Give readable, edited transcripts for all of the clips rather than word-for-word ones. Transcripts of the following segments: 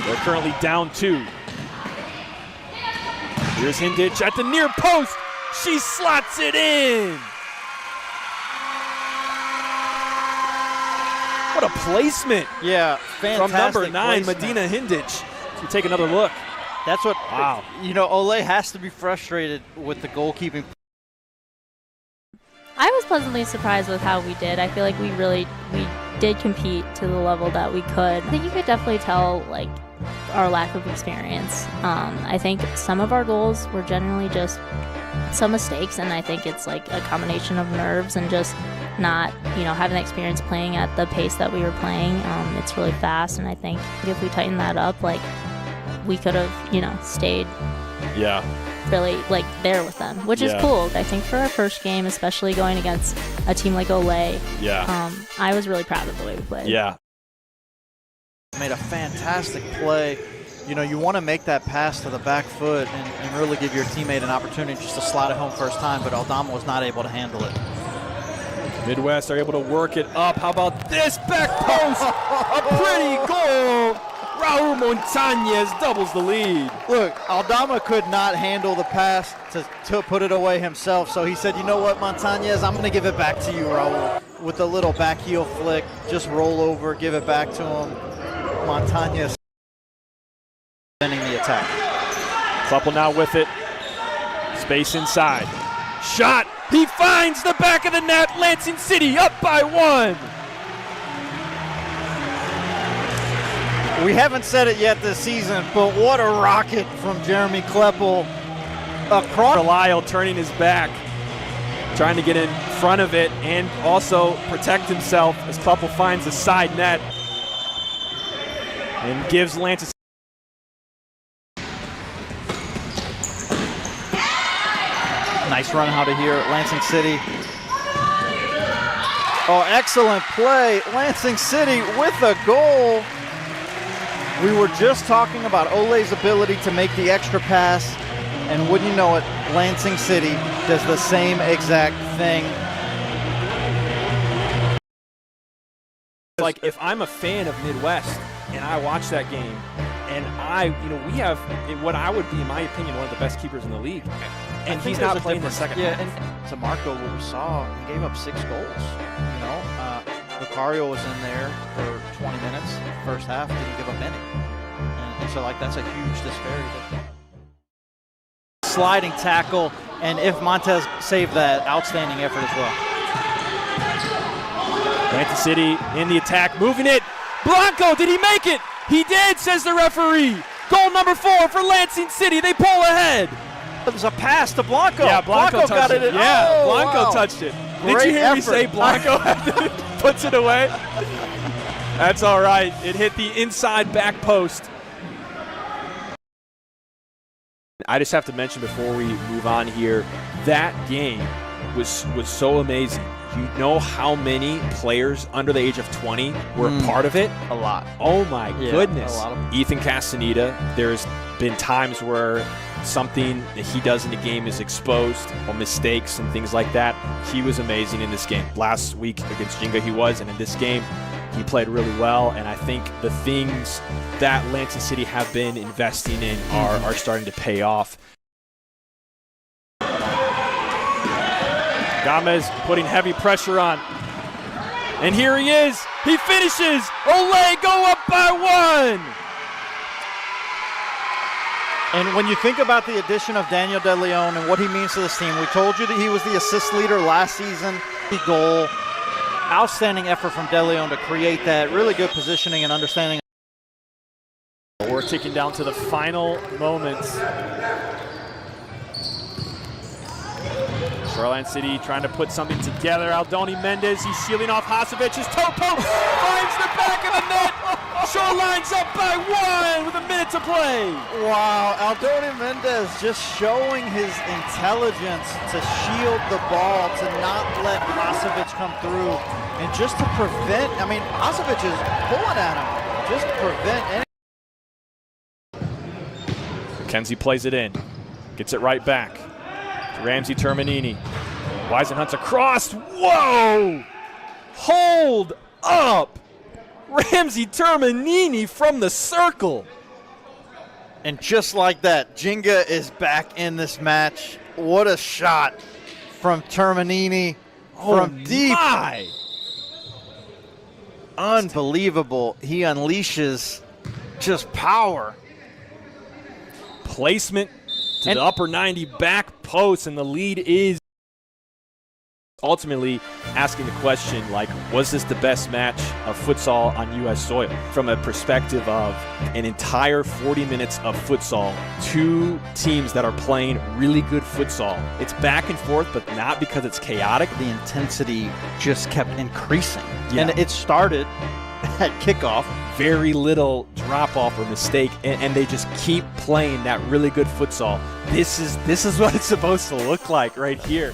They're currently down 2. Here's Hindich at the near post. She slots it in. What a placement. Yeah, fantastic. From number 9, placement. Medina Hindich. So take another look. That's what, wow. You know, Ole has to be frustrated with the goalkeeping. I was pleasantly surprised with how we did. I feel like we did compete to the level that we could. I think you could definitely tell, like, our lack of experience. I think some of our goals were generally just some mistakes, and I think it's like a combination of nerves and just not, having experience playing at the pace that we were playing. It's really fast, and I think if we tighten that up, like, we could have, stayed really, like, there with them, which is cool. I think for our first game, especially going against a team like Ole, I was really proud of the way we played. Yeah. Made a fantastic play. You want to make that pass to the back foot and really give your teammate an opportunity just to slide it home first time, but Aldama was not able to handle it. Midwest are able to work it up. How about this back post? A pretty goal. Raul Montañez doubles the lead. Look, Aldama could not handle the pass to put it away himself, so he said, you know what, Montañez, I'm going to give it back to you, Raul. With a little back heel flick, just roll over, give it back to him. Montañez ending the attack. Couple now with it. Space inside. Shot. He finds the back of the net. Lansing City up by 1. We haven't said it yet this season, but what a rocket from Jeremy Kleppel across. Lyle turning his back, trying to get in front of it and also protect himself as Kleppel finds the side net and gives Lansing. Nice run out of here, Lansing City. Oh, excellent play. Lansing City with a goal. We were just talking about Ole's ability to make the extra pass, and wouldn't you know it, Lansing City does the same exact thing. Like, if I'm a fan of Midwest and I watch that game, and we have what I would be, in my opinion, one of the best keepers in the league, and he's not playing the second half. And to Marco, what we saw, he gave up 6 goals. Lucario was in there for 20 minutes. First half, didn't give up any. And so, like, that's a huge disparity. Sliding tackle, and if Montez saved that, outstanding effort as well. Lansing City in the attack, moving it. Blanco, did he make it? He did, says the referee. Goal number 4 for Lansing City. They pull ahead. It was a pass to Blanco. Yeah, Blanco got it. Yeah, Blanco touched it. Did you hear me say Blanco puts it away? That's all right. It hit the inside back post. I just have to mention before we move on here, that game was so amazing. You know how many players under the age of 20 were part of it? A lot. Oh my goodness. A lot of them. Ethan Castaneda, there's been times where something that he does in the game is exposed, or mistakes and things like that. He was amazing in this game. Last week against Ginga he was, and in this game he played really well, and I think the things that Lansing City have been investing in are starting to pay off. Gomez putting heavy pressure on. And here he is. He finishes. Ole go up by 1. And when you think about the addition of Daniel De Leon and what he means to this team, we told you that he was the assist leader last season. The goal. Outstanding effort from De Leon to create that. Really good positioning and understanding. We're ticking down to the final moments. Shoreline City trying to put something together. Aldoni Mendez, he's shielding off Hasevic's toe poke, finds the back of the net. Shoreline's up by 1 with a minute to play. Wow, Aldoni Mendez just showing his intelligence to shield the ball, to not let Hasevic come through, and just to prevent, Hasevic is pulling at him, just to prevent any. Mackenzie plays it in, gets it right back. Ramsey Terminini. Weisenhunt's across. Whoa! Hold up! Ramsey Terminini from the circle. And just like that, Ginga is back in this match. What a shot from Terminini from deep. My. Unbelievable. He unleashes just power. Placement to the upper 90 back post, and the lead is ultimately asking the question, like, was this the best match of futsal on U.S. soil? From a perspective of an entire 40 minutes of futsal, two teams that are playing really good futsal. It's back and forth, but not because it's chaotic. The intensity just kept increasing. Yeah. And it started at kickoff. Very little drop off or mistake, and they just keep playing that really good futsal. This is what it's supposed to look like right here.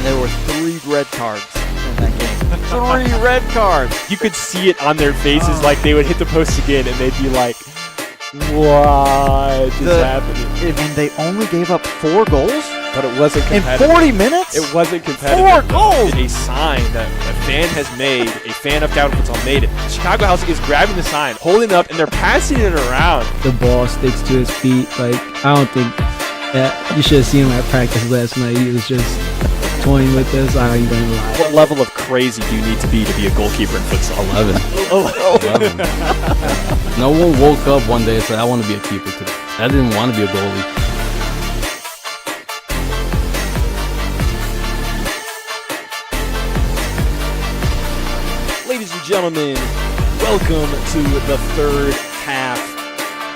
There were 3 red cards in that game. 3 red cards. You could see it on their faces, like they would hit the post again and they'd be like, what is happening? And they only gave up 4 goals? But it wasn't competitive. In 40 minutes? It wasn't competitive. 4 goals! A sign that a fan has made, a fan of Calvin Futsal made it. Chicago House is grabbing the sign, holding it up, and they're passing it around. The ball sticks to his feet. Like, I don't think that you should have seen him at practice last night. He was just toying with this. I ain't gonna lie. What level of crazy do you need to be a goalkeeper in futsal? 11. 11. No one woke up one day and said, I want to be a keeper today. I didn't want to be a goalie. Ladies and gentlemen, welcome to the third half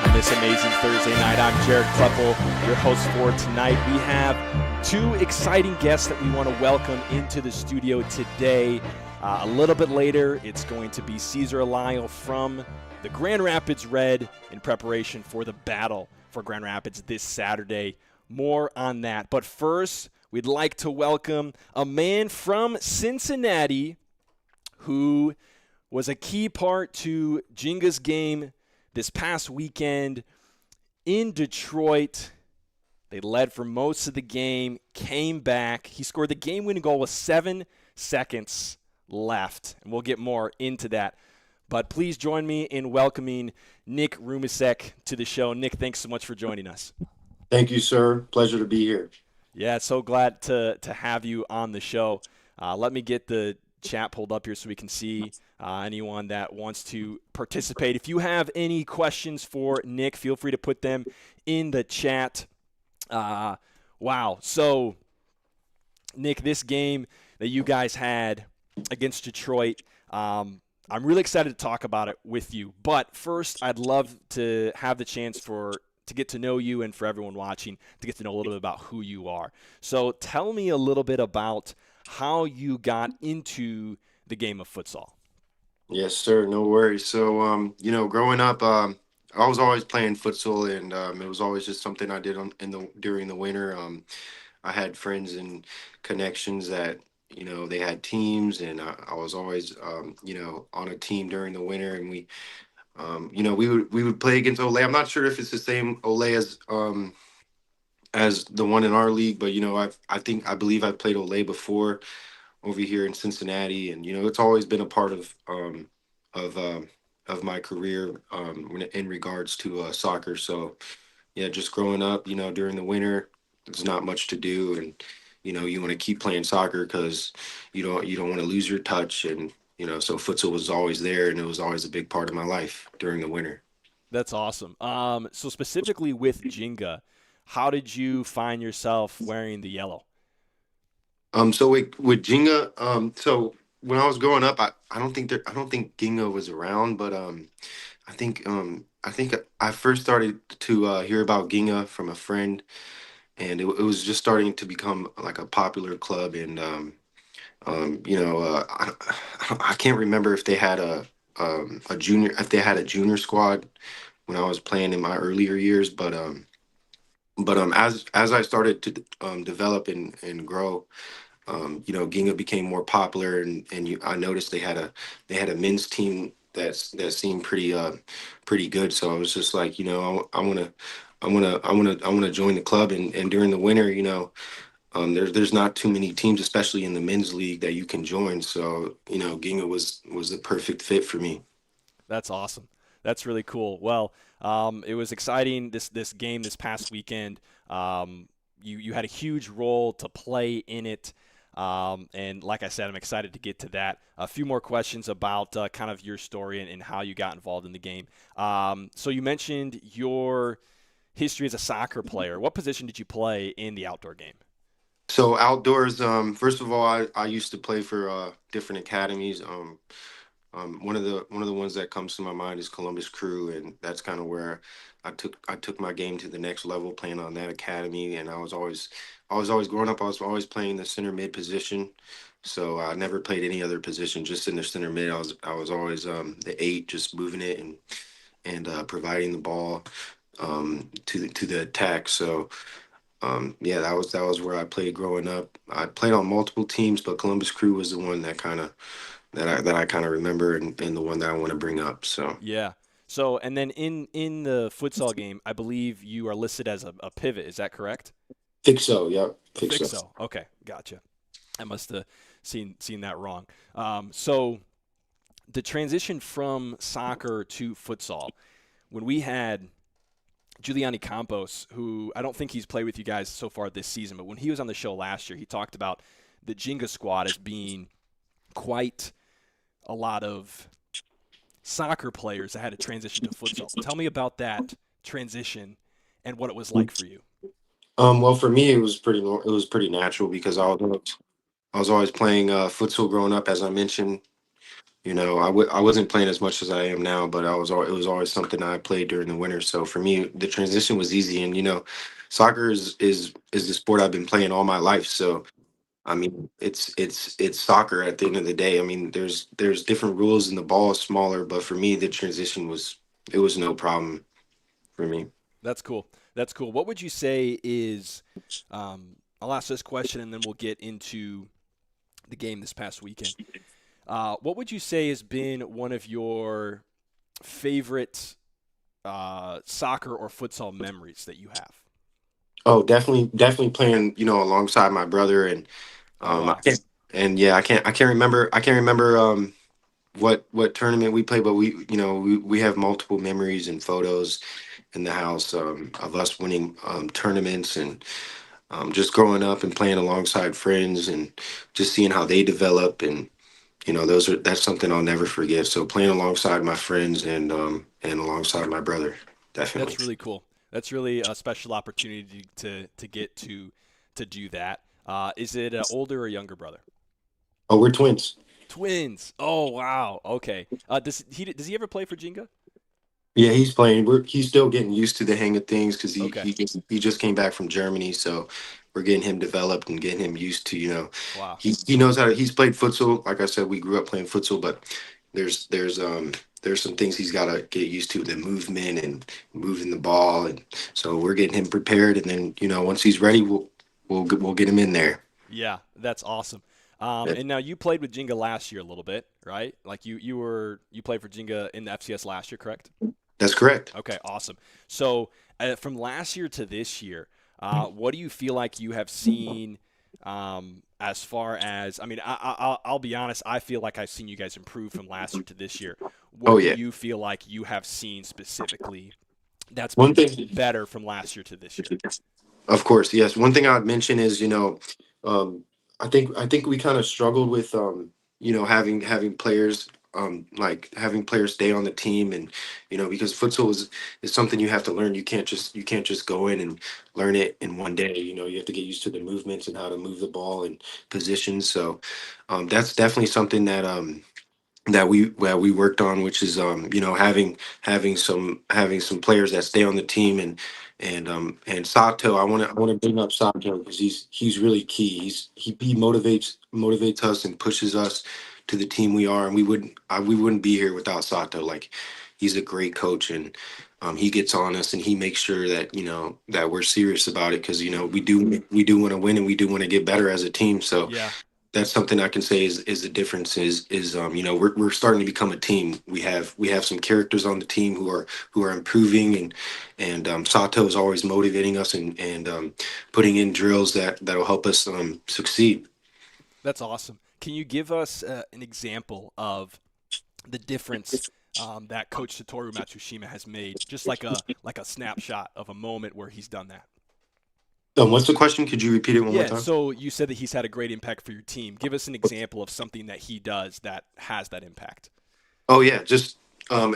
on this amazing Thursday night. I'm Jared Kleppel, your host for tonight. We have 2 exciting guests that we want to welcome into the studio today. A little bit later, it's going to be Cesar Alayo from the Grand Rapids Red in preparation for the battle for Grand Rapids this Saturday. More on that. But first, we'd like to welcome a man from Cincinnati who was a key part to Ginga's game this past weekend in Detroit. They led for most of the game, came back. He scored the game-winning goal with 7 seconds left, and we'll get more into that. But please join me in welcoming Nick Rumisek to the show. Nick, thanks so much for joining us. Thank you, sir. Pleasure to be here. Yeah, so glad to have you on the show. Let me get the chat pulled up here so we can see anyone that wants to participate. If you have any questions for Nick, feel free to put them in the chat. Wow. So, Nick, this game that you guys had against Detroit, I'm really excited to talk about it with you. But first, I'd love to have the chance to get to know you and for everyone watching to get to know a little bit about who you are. So tell me a little bit about how you got into the game of futsal. Yes, sir. No worries. So, growing up, I was always playing futsal, and it was always just something I did during the winter. I had friends and connections that they had teams, and I was always on a team during the winter, and we would play against Ole. I'm not sure if it's the same Ole as the one in our league, but I believe I've played Ole before over here in Cincinnati, and it's always been a part of my career in regards to soccer. So yeah, just growing up, during the winter, there's not much to do, and you want to keep playing soccer because you don't want to lose your touch, and so futsal was always there, and it was always a big part of my life during the winter. That's awesome. So specifically with Ginga, how did you find yourself wearing the yellow? So with Ginga, so when I was growing up, I don't think Ginga was around, but I think I first started to hear about Ginga from a friend, and it was just starting to become like a popular club. And I can't remember if they had a junior, if they had a junior squad when I was playing in my earlier years, but as I started to develop and grow, Ginga became more popular, and I noticed they had a men's team that seemed pretty good. So I was just like, I want to join the club, and during the winter, there's not too many teams, especially in the men's league, that you can join. So Ginga was the perfect fit for me. That's awesome. That's really cool. Well, it was exciting this game this past weekend. You had a huge role to play in it. And like I said, I'm excited to get to that. A few more questions about kind of your story and how you got involved in the game. So you mentioned your history as a soccer player. What position did you play in the outdoor game? So outdoors, first of all, I used to play for different academies. One of the ones that comes to my mind is Columbus Crew, and that's kind of where I took my game to the next level, playing on that academy. And I was always growing up. I was always playing the center mid position, so I never played any other position, just in the center mid. I was always the eight, just moving it and providing the ball to the attack. So yeah, that was where I played growing up. I played on multiple teams, but Columbus Crew was the one that kind of that I kind of remember, and the one that I want to bring up. So Yeah. So, and then in the futsal game, I believe you are listed as a pivot. Is that correct? Fixo, yep, A Fixo. fixo. Okay, gotcha. I must have seen that wrong. So the transition from soccer to futsal, when we had Giuliani Campos, who I don't think he's played with you guys so far this season, but when he was on the show last year, he talked about the Jenga squad as being quite a lot of soccer players that had to transition to futsal. Tell me about that transition and what it was like for you. Well, for me, it was pretty natural because I was always playing futsal growing up, as I mentioned. I wasn't playing as much as I am now, but it was always something I played during the winter. So for me, the transition was easy, and soccer is the sport I've been playing all my life. So I mean, it's soccer at the end of the day. I mean, there's different rules and the ball is smaller, but for me, the transition was no problem for me. That's cool. That's cool. What would you say is, I'll ask this question and then we'll get into the game this past weekend. What would you say has been one of your favorite soccer or futsal memories that you have? Oh, definitely playing, alongside my brother, and Oh, I wow. can't, and yeah, I can't remember what tournament we played, but we have multiple memories and photos in the house of us winning tournaments, and just growing up and playing alongside friends, and just seeing how they develop. And that's something I'll never forget. So playing alongside my friends and alongside my brother, definitely. That's really cool. That's really a special opportunity to get to do that. Is it an older or younger brother? Oh, we're twins. Twins. Oh, wow. Okay. Does he ever play for Jenga? Yeah, he's playing. He's still getting used to the hang of things because Okay. he just came back from Germany, so we're getting him developed and getting him used to Wow. he knows he's played futsal. Like I said, we grew up playing futsal, but there's there's um there's some things he's got to get used to, the movement and moving the ball, and so we're getting him prepared, and then once he's ready, we'll get him in there. Yeah, that's awesome. Yeah, And now you played with Jenga last year a little bit, right? Like you played for Jenga in the FCS last year, correct? that's correct. Okay, awesome. So from last year to this year, what do you feel like you have seen as far as? I mean, I'll be honest. I feel like I've seen you guys improve from last year to this year. Oh What do yeah. you feel like you have seen specifically that's One been thing. better from last year to this year? Of course, yes. One thing I'd mention is, um, I think we kind of struggled with. having players like having players stay on the team, and because futsal is something you have to learn. You can't just go in and learn it in one day. You have to get used to the movements and how to move the ball and positions. So that's definitely something that we worked on, which is having some players that stay on the team. And Sato, I want to bring up Sato because he's really key. He motivates us and pushes us to the team we are, and we wouldn't be here without Sato. Like, he's a great coach, and he gets on us and he makes sure that we're serious about it, because we do want to win, and we do want to get better as a team. So Yeah. that's something I can say is the difference is we're starting to become a team. We have some characters on the team who are improving, and Sato is always motivating us and putting in drills that'll help us succeed. That's awesome. Can you give us an example of the difference that Coach Satoru Matsushima has made, just like a snapshot of a moment where he's done that? What's the question? Could you repeat it one more Yeah, time? so you said that he's had a great impact for your team. Give us an example of something that he does that has that impact. Oh yeah, just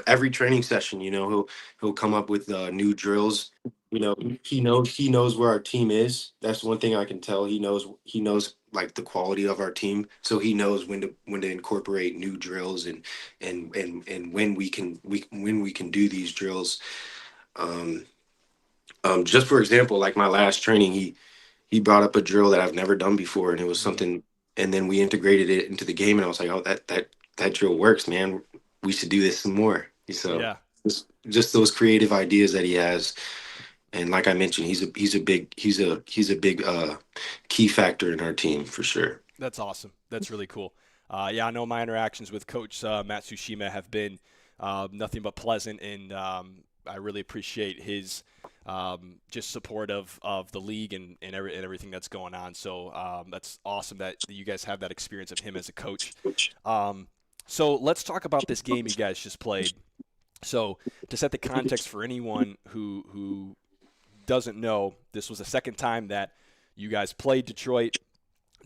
every training session, he'll come up with new drills. He knows where our team is. That's one thing I can tell. He knows like the quality of our team, so he knows when to incorporate new drills, and when we can do these drills. Um, just for example, like my last training, he brought up a drill that I've never done before, and it was Hmm. something. And then we integrated it into the game, and I was like, "Oh, that drill works, man. We should do this some more." So Yeah, just those creative ideas that he has, and like I mentioned, he's a big key factor in our team for sure. that's awesome. That's really cool. Yeah, I know my interactions with Coach Matsushima have been nothing but pleasant, and I really appreciate his just support of the league and everything that's going on. So that's awesome that you guys have that experience of him as a coach. Um, so let's talk about this game you guys just played. So to set the context for anyone who doesn't know, this was the second time that you guys played Detroit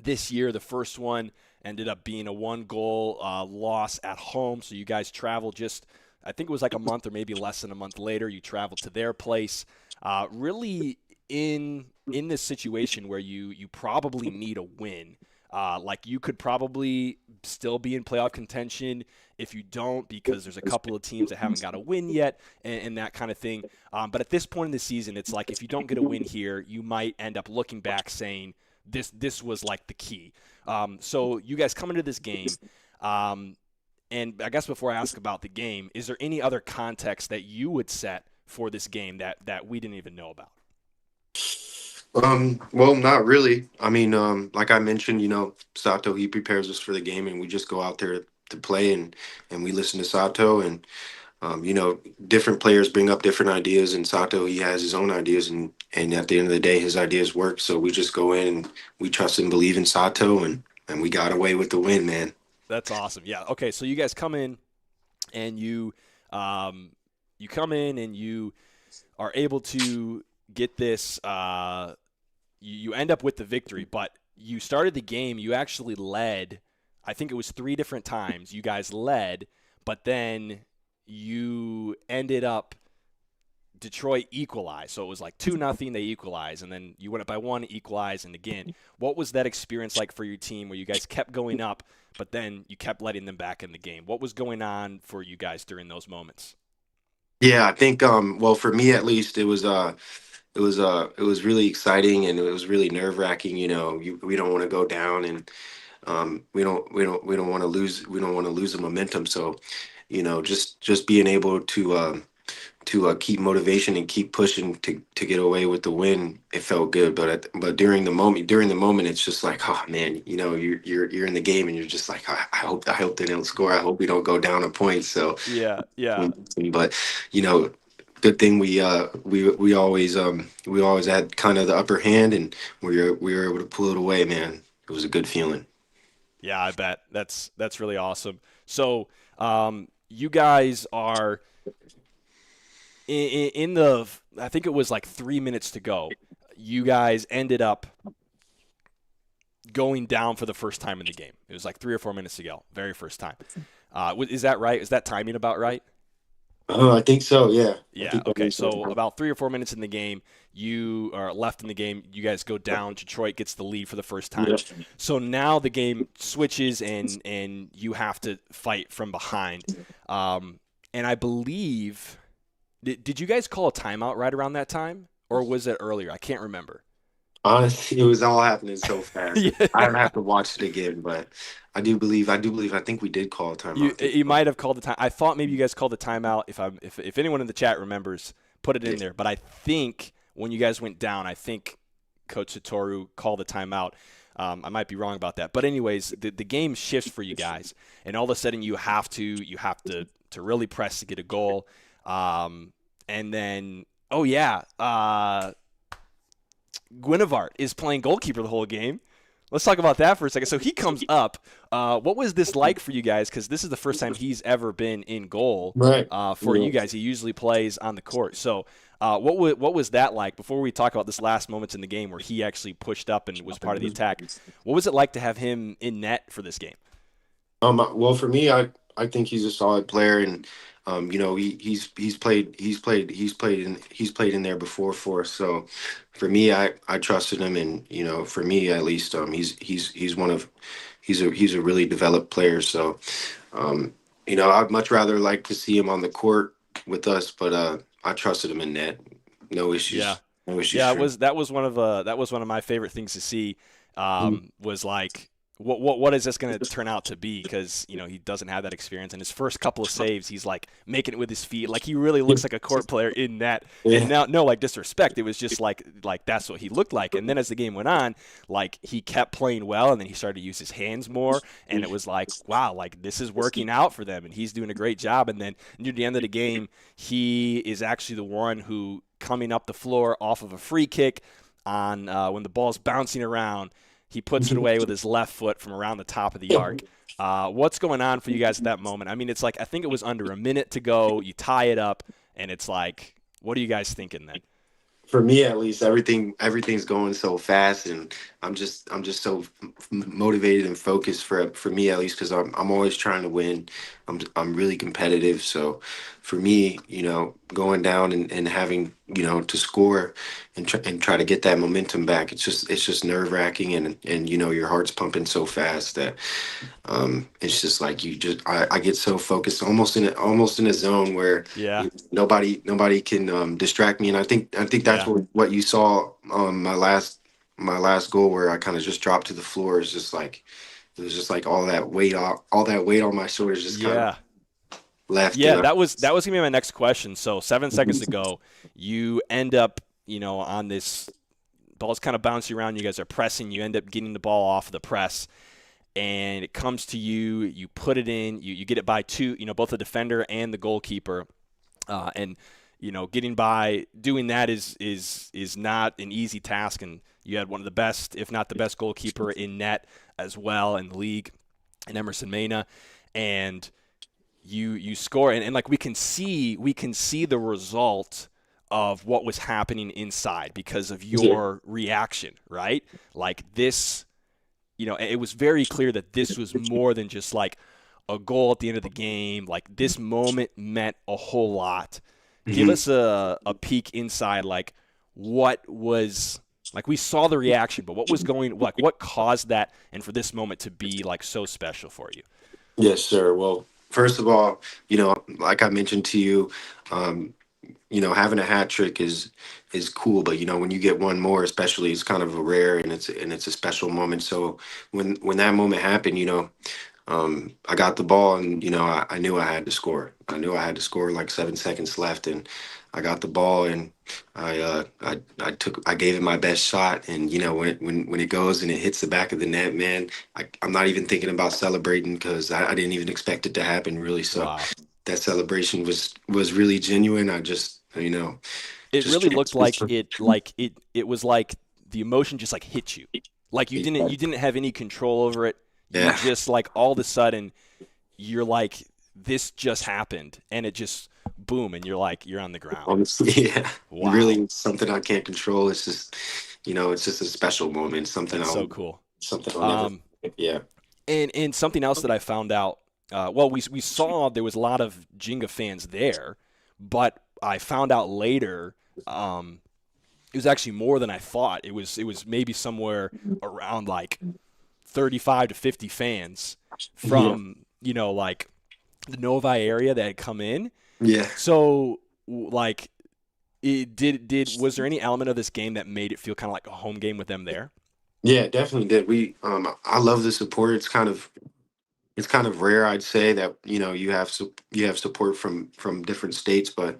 this year. The first one ended up being a one-goal loss at home. So you guys traveled I think it was like a month or maybe less than a month later. You traveled to their place. Really in this situation where you probably need a win. Like, you could probably still be in playoff contention if you don't, because there's a couple of teams that haven't got a win yet and that kind of thing. But at this point in the season, it's like if you don't get a win here, you might end up looking back saying this was like the key. So you guys come into this game, and I guess before I ask about the game, is there any other context that you would set for this game that we didn't even know about? Well, not really. I mean, like I mentioned, Sato, he prepares us for the game, and we just go out there to play, and we listen to Sato. And different players bring up different ideas, and Sato, he has his own ideas, and at the end of the day, his ideas work. So we just go in and we trust and believe in Sato, and we got away with the win, man. That's awesome. Yeah. Okay. So you guys come in and you come in and you are able to get this. You end up with the victory, but you started the game. You actually led. I think it was 3 different times you guys led, but then you ended up Detroit equalized. So it was like 2-0, they equalized, and then you went up by 1, equalized, and again. What was that experience like for your team where you guys kept going up, but then you kept letting them back in the game? What was going on for you guys during those moments? Yeah, I think well, for me at least, it was really exciting, and it was really nerve-wracking. We don't want to go down, and we don't want to lose the momentum. So just being able to keep motivation and keep pushing to get away with the win, it felt good. But during the moment, it's just like, oh man, you're in the game, and you're just like, I hope they don't score. I hope we don't go down a point. So, Yeah, yeah. but you know, good thing we always had kind of the upper hand, and we were able to pull it away, man. It was a good feeling. Yeah, I bet. That's really awesome. So, you guys are in the, I think it was like 3 minutes to go. You guys ended up going down for the first time in the game. It was like 3 or 4 minutes ago, very first time. Is that right? Is that timing about right? I think so. Yeah. I Yeah. think that Okay. makes sense. So about 3 or 4 minutes in the game, you are left in the game. You guys go down. Detroit gets the lead for the first time. Yeah. So now the game switches, and you have to fight from behind. And I believe, did you guys call a timeout right around that time, or was it earlier? I can't remember. Honestly, it was all happening so fast. Yeah. I would have to watch it again, but I think we did call a timeout. You might have called the time. I thought maybe you guys called the timeout. If anyone in the chat remembers, put it in there. But I think when you guys went down, I think Coach Satoru called the timeout. I might be wrong about that. But anyways, the game shifts for you guys, and all of a sudden you have to really press to get a goal. And then Guinevart is playing goalkeeper the whole game. Let's talk about that for a second. So he comes up. What was this like for you guys? Because this is the first time he's ever been in goal for you guys. He usually plays on the court. So what was that like? Before we talk about this last moments in the game where he actually pushed up and was part of the attack, what was it like to have him in net for this game? Well, for me, I think he's a solid player, and he's played in there before for us. So for me, I trusted him, and for me at least, he's a really developed player. So I'd much rather like to see him on the court with us, but I trusted him in net. No issues. Yeah. No issues. Yeah, that was one of my favorite things to see. Was like, what is this going to turn out to be? Because he doesn't have that experience, and his first couple of saves, he's like making it with his feet. Like, he really looks like a court player in that. Yeah. And now, no, like, disrespect. It was just like that's what he looked like. And then as the game went on, like, he kept playing well, and then he started to use his hands more, and it was like, wow, like, this is working out for them, and he's doing a great job. And then near the end of the game, he is actually the one who, coming up the floor off of a free kick on when the ball's bouncing around, he puts it away with his left foot from around the top of the arc. What's going on for you guys at that moment? I mean, it's like, I think it was under a minute to go. You tie it up, and it's like, what are you guys thinking then? For me, at least, everything's going so fast, and I'm just so motivated and focused for me, at least, because I'm always trying to win. I'm really competitive. So for me, going down and having to score and try to get that momentum back, it's just nerve wracking, and your heart's pumping so fast that it's just like I get so focused, almost in a zone where nobody can distract me, and I think that's what you saw on my last goal, where I kind of just dropped to the floor. It was just like all that weight on my shoulders just kind of left. Yeah, that was gonna be my next question. So 7 seconds to go, you end up on this ball's kind of bouncing around. You guys are pressing. You end up getting the ball off the press, and it comes to you. You put it in. You get it by two. Both the defender and the goalkeeper, and getting by doing that is not an easy task. And you had one of the best, if not the best, goalkeeper in net as well in the league, in Emerson Mena, and you score, and like we can see the result of what was happening inside because of your reaction, right? Like this, it was very clear that this was more than just like a goal at the end of the game. Like, this moment meant a whole lot. Give us a peek inside, like what was, like, we saw the reaction, but what was what caused that, and for this moment to be like so special for you? Yes, sir. Well, first of all, like I mentioned to you, having a hat trick is cool, but when you get one more, especially, it's kind of a rare, and it's a special moment. So when that moment happened, I got the ball, and I knew I had to score. I knew I had to score, like 7 seconds left, and I got the ball, and I gave it my best shot, and when it goes and it hits the back of the net, man, I'm not even thinking about celebrating, because I didn't even expect it to happen, really. So Wow. That celebration was really genuine. I just it really looked like it was like the emotion just like hit you, like you didn't have any control over it. You just, like, all of a sudden you're like, this just happened, and it just boom, and you're on the ground. Honestly, yeah. Wow. Really, something I can't control. It's just, it's just a special moment. Something That's so cool. Something I'll never forget. Yeah. And something else that I found out, well, we saw there was a lot of Ginga fans there, but I found out later it was actually more than I thought. It was maybe somewhere around like 35 to 50 fans from, like the Novi area that had come in. Yeah. So, like, was there any element of this game that made it feel kind of like a home game with them there? Yeah, it definitely did. I love the support. It's kind of rare, I'd say, that you have support from different states, but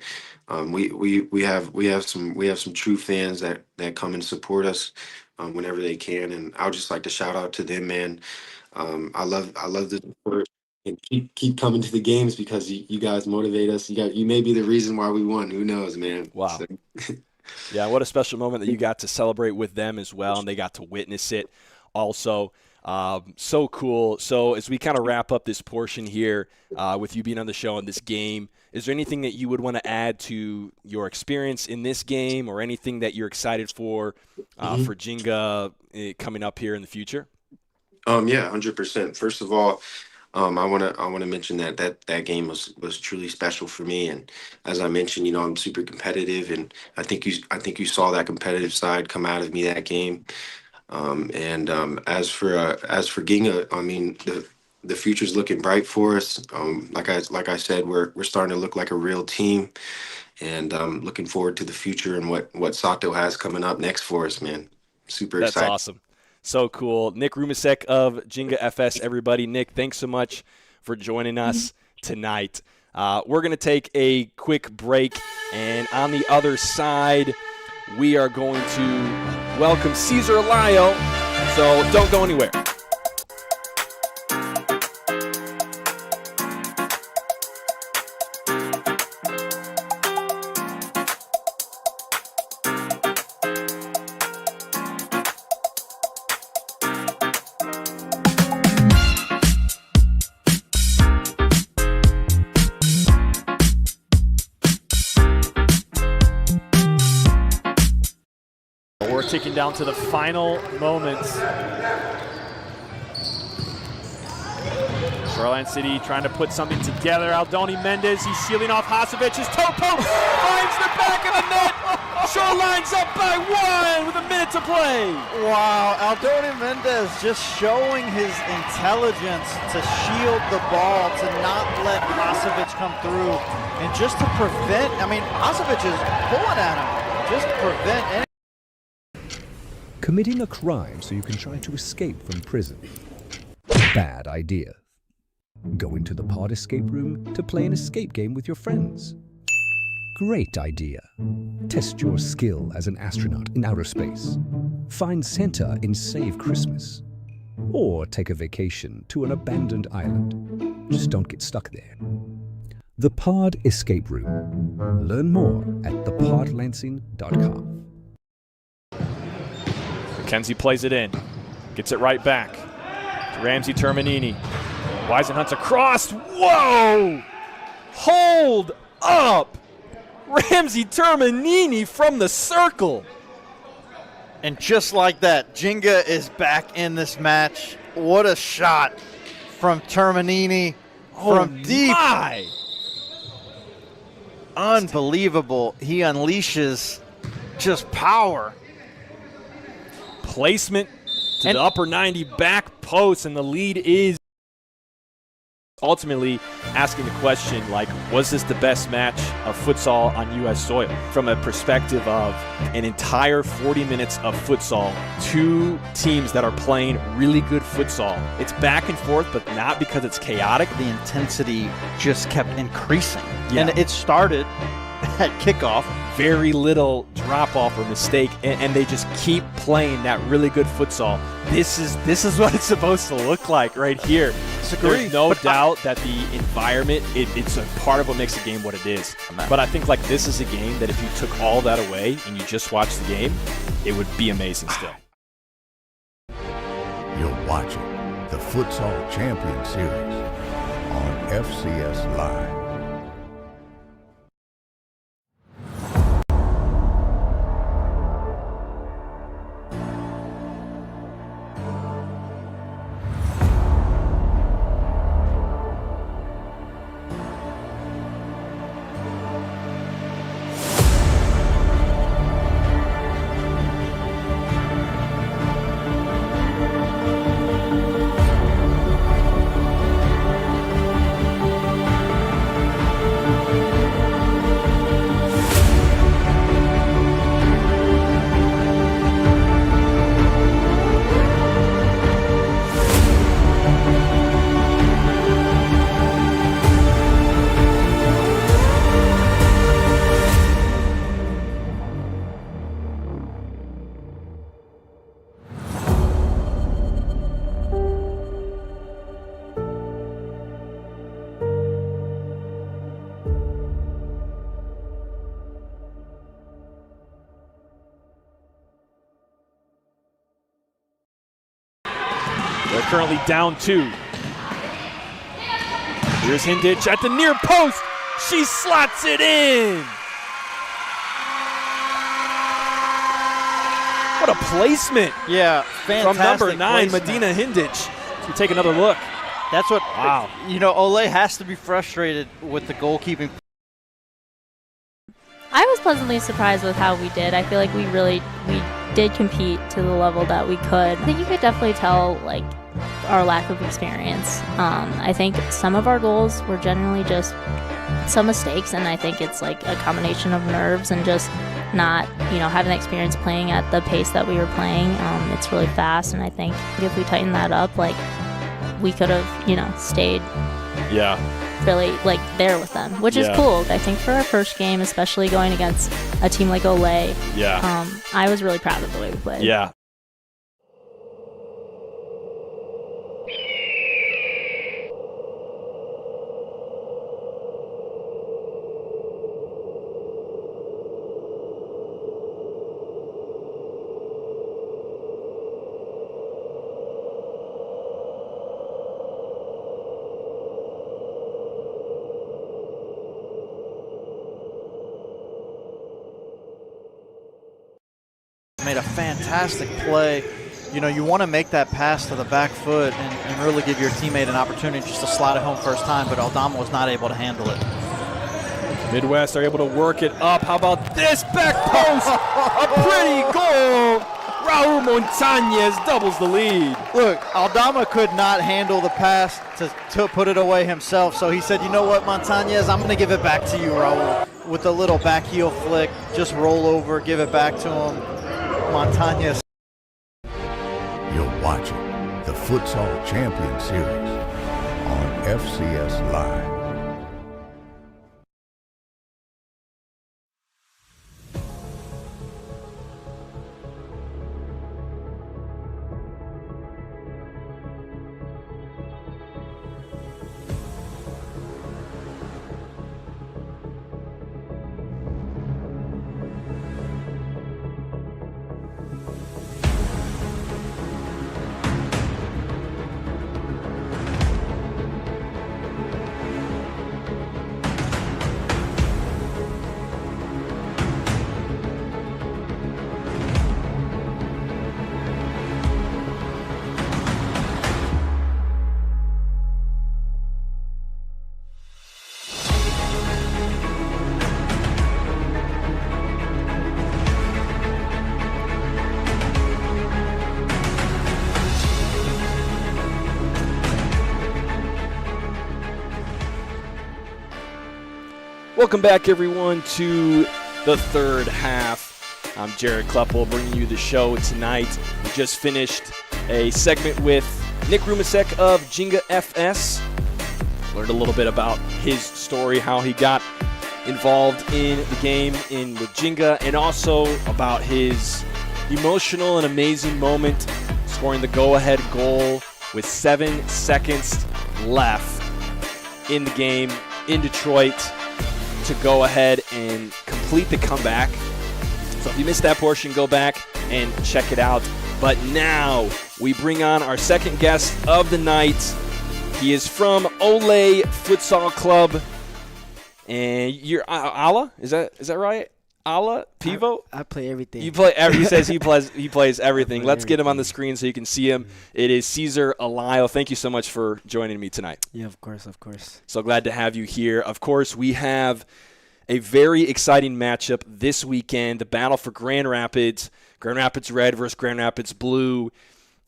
we have some true fans that come and support us whenever they can, and I would just like to shout out to them, man. I love the support, and keep coming to the games because you guys motivate us. You may be the reason why we won. Who knows, man? Wow. So, Yeah, what a special moment that you got to celebrate with them as well, and they got to witness it also. So cool. So as we kind of wrap up this portion here with you being on the show in this game, is there anything that you would want to add to your experience in this game, or anything that you're excited for Ginga coming up here in the future? Yeah, 100%. First of all, I wanna mention that game was truly special for me, and as I mentioned, I'm super competitive, and I think you saw that competitive side come out of me that game. And as for Ginga, I mean the future's looking bright for us. Like I said, we're starting to look like a real team, and looking forward to the future and what Sato has coming up next for us, man. Super That's excited. awesome. So cool. Nick Rumisek of Ginga FS, everybody. Nick, thanks so much for joining us tonight. We're going to take a quick break, and on the other side, we are going to welcome Cesar Alayo. So don't go anywhere. We're ticking down to the final moments. Shoreline City trying to put something together. Aldoni Mendez, he's shielding off Hasovic. His toe poke finds the back of the net. Shoreline's up by 1 with a minute to play. Wow, Aldoni Mendez just showing his intelligence to shield the ball, to not let Hasovic come through, and just to prevent, Hasovic is pulling at him, just to prevent any. Committing a crime so you can try to escape from prison. Bad idea. Going to the pod escape room to play an escape game with your friends. Great idea. Test your skill as an astronaut in outer space. Find Santa in Save Christmas. Or take a vacation to an abandoned island. Just don't get stuck there. The Pod Escape Room. Learn more at thepodlansing.com. McKenzie plays it in, gets it right back to Ramsey Terminini. Weisenhunt's across. Whoa! Hold up! Ramsey Terminini from the circle. And just like that, Ginga is back in this match. What a shot from Terminini from deep. My. Unbelievable. He unleashes just power. Placement to the upper 90 back post, and the lead is ultimately asking the question, like, was this the best match of futsal on U.S. soil? From a perspective of an entire 40 minutes of futsal, two teams that are playing really good futsal. It's back and forth, but not because it's chaotic. The intensity just kept increasing. Yeah. And it started at kickoff. Very little drop off or mistake, and they just keep playing that really good futsal. This is what it's supposed to look like right here. There's no doubt that the environment, it's a part of what makes the game what it is. But I think, like, this is a game that if you took all that away and you just watched the game, it would be amazing still. You're watching the Futsal Champions Series on FCS Live. currently down 2. Here's Hindich at the near post. She slots it in. What a placement. Yeah, fantastic from number 9, placement. Medina Hindich. Let's take another look. That's what, wow. Ole has to be frustrated with the goalkeeping. I was pleasantly surprised with how we did. I feel like we did compete to the level that we could. I think you could definitely tell like our lack of experience. I think some of our goals were generally just some mistakes, and I think it's like a combination of nerves and just not, having the experience playing at the pace that we were playing. It's really fast, and I think if we tighten that up, like we could have, stayed. Yeah. Really like there with them, which is cool. I think for our first game, especially going against a team like Ole, I was really proud of the way we played. Yeah. Made a fantastic play. You want to make that pass to the back foot and really give your teammate an opportunity just to slide it home first time, but Aldama was not able to handle it. Midwest are able to work it up. How about this back post? A pretty goal. Raul Montañez doubles the lead. Look, Aldama could not handle the pass to put it away himself, so he said, you know what, Montañez, I'm going to give it back to you, Raul. With a little back heel flick, just roll over, give it back to him. Montañez. You're watching the Futsal Champions Series on FCS Live. Welcome back, everyone, to the third half. I'm Jared Kleppel bringing you the show tonight. We just finished a segment with Nick Rumisek of Ginga FS. Learned a little bit about his story, how he got involved in the game with Ginga, and also about his emotional and amazing moment scoring the go-ahead goal with 7 seconds left in the game in Detroit to go ahead and complete the comeback. So if you missed that portion, go back and check it out. But now we bring on our second guest of the night. He is from Ole Futsal Club. And you're Ala? Is that right? Ala Pivo? I play everything. You play he says he plays everything. Let's get him on the screen so you can see him. It is Cesar Alayo. Thank you so much for joining me tonight. Yeah, of course, of course. So glad to have you here. Of course, we have a very exciting matchup this weekend, the battle for Grand Rapids. Grand Rapids Red versus Grand Rapids Blue,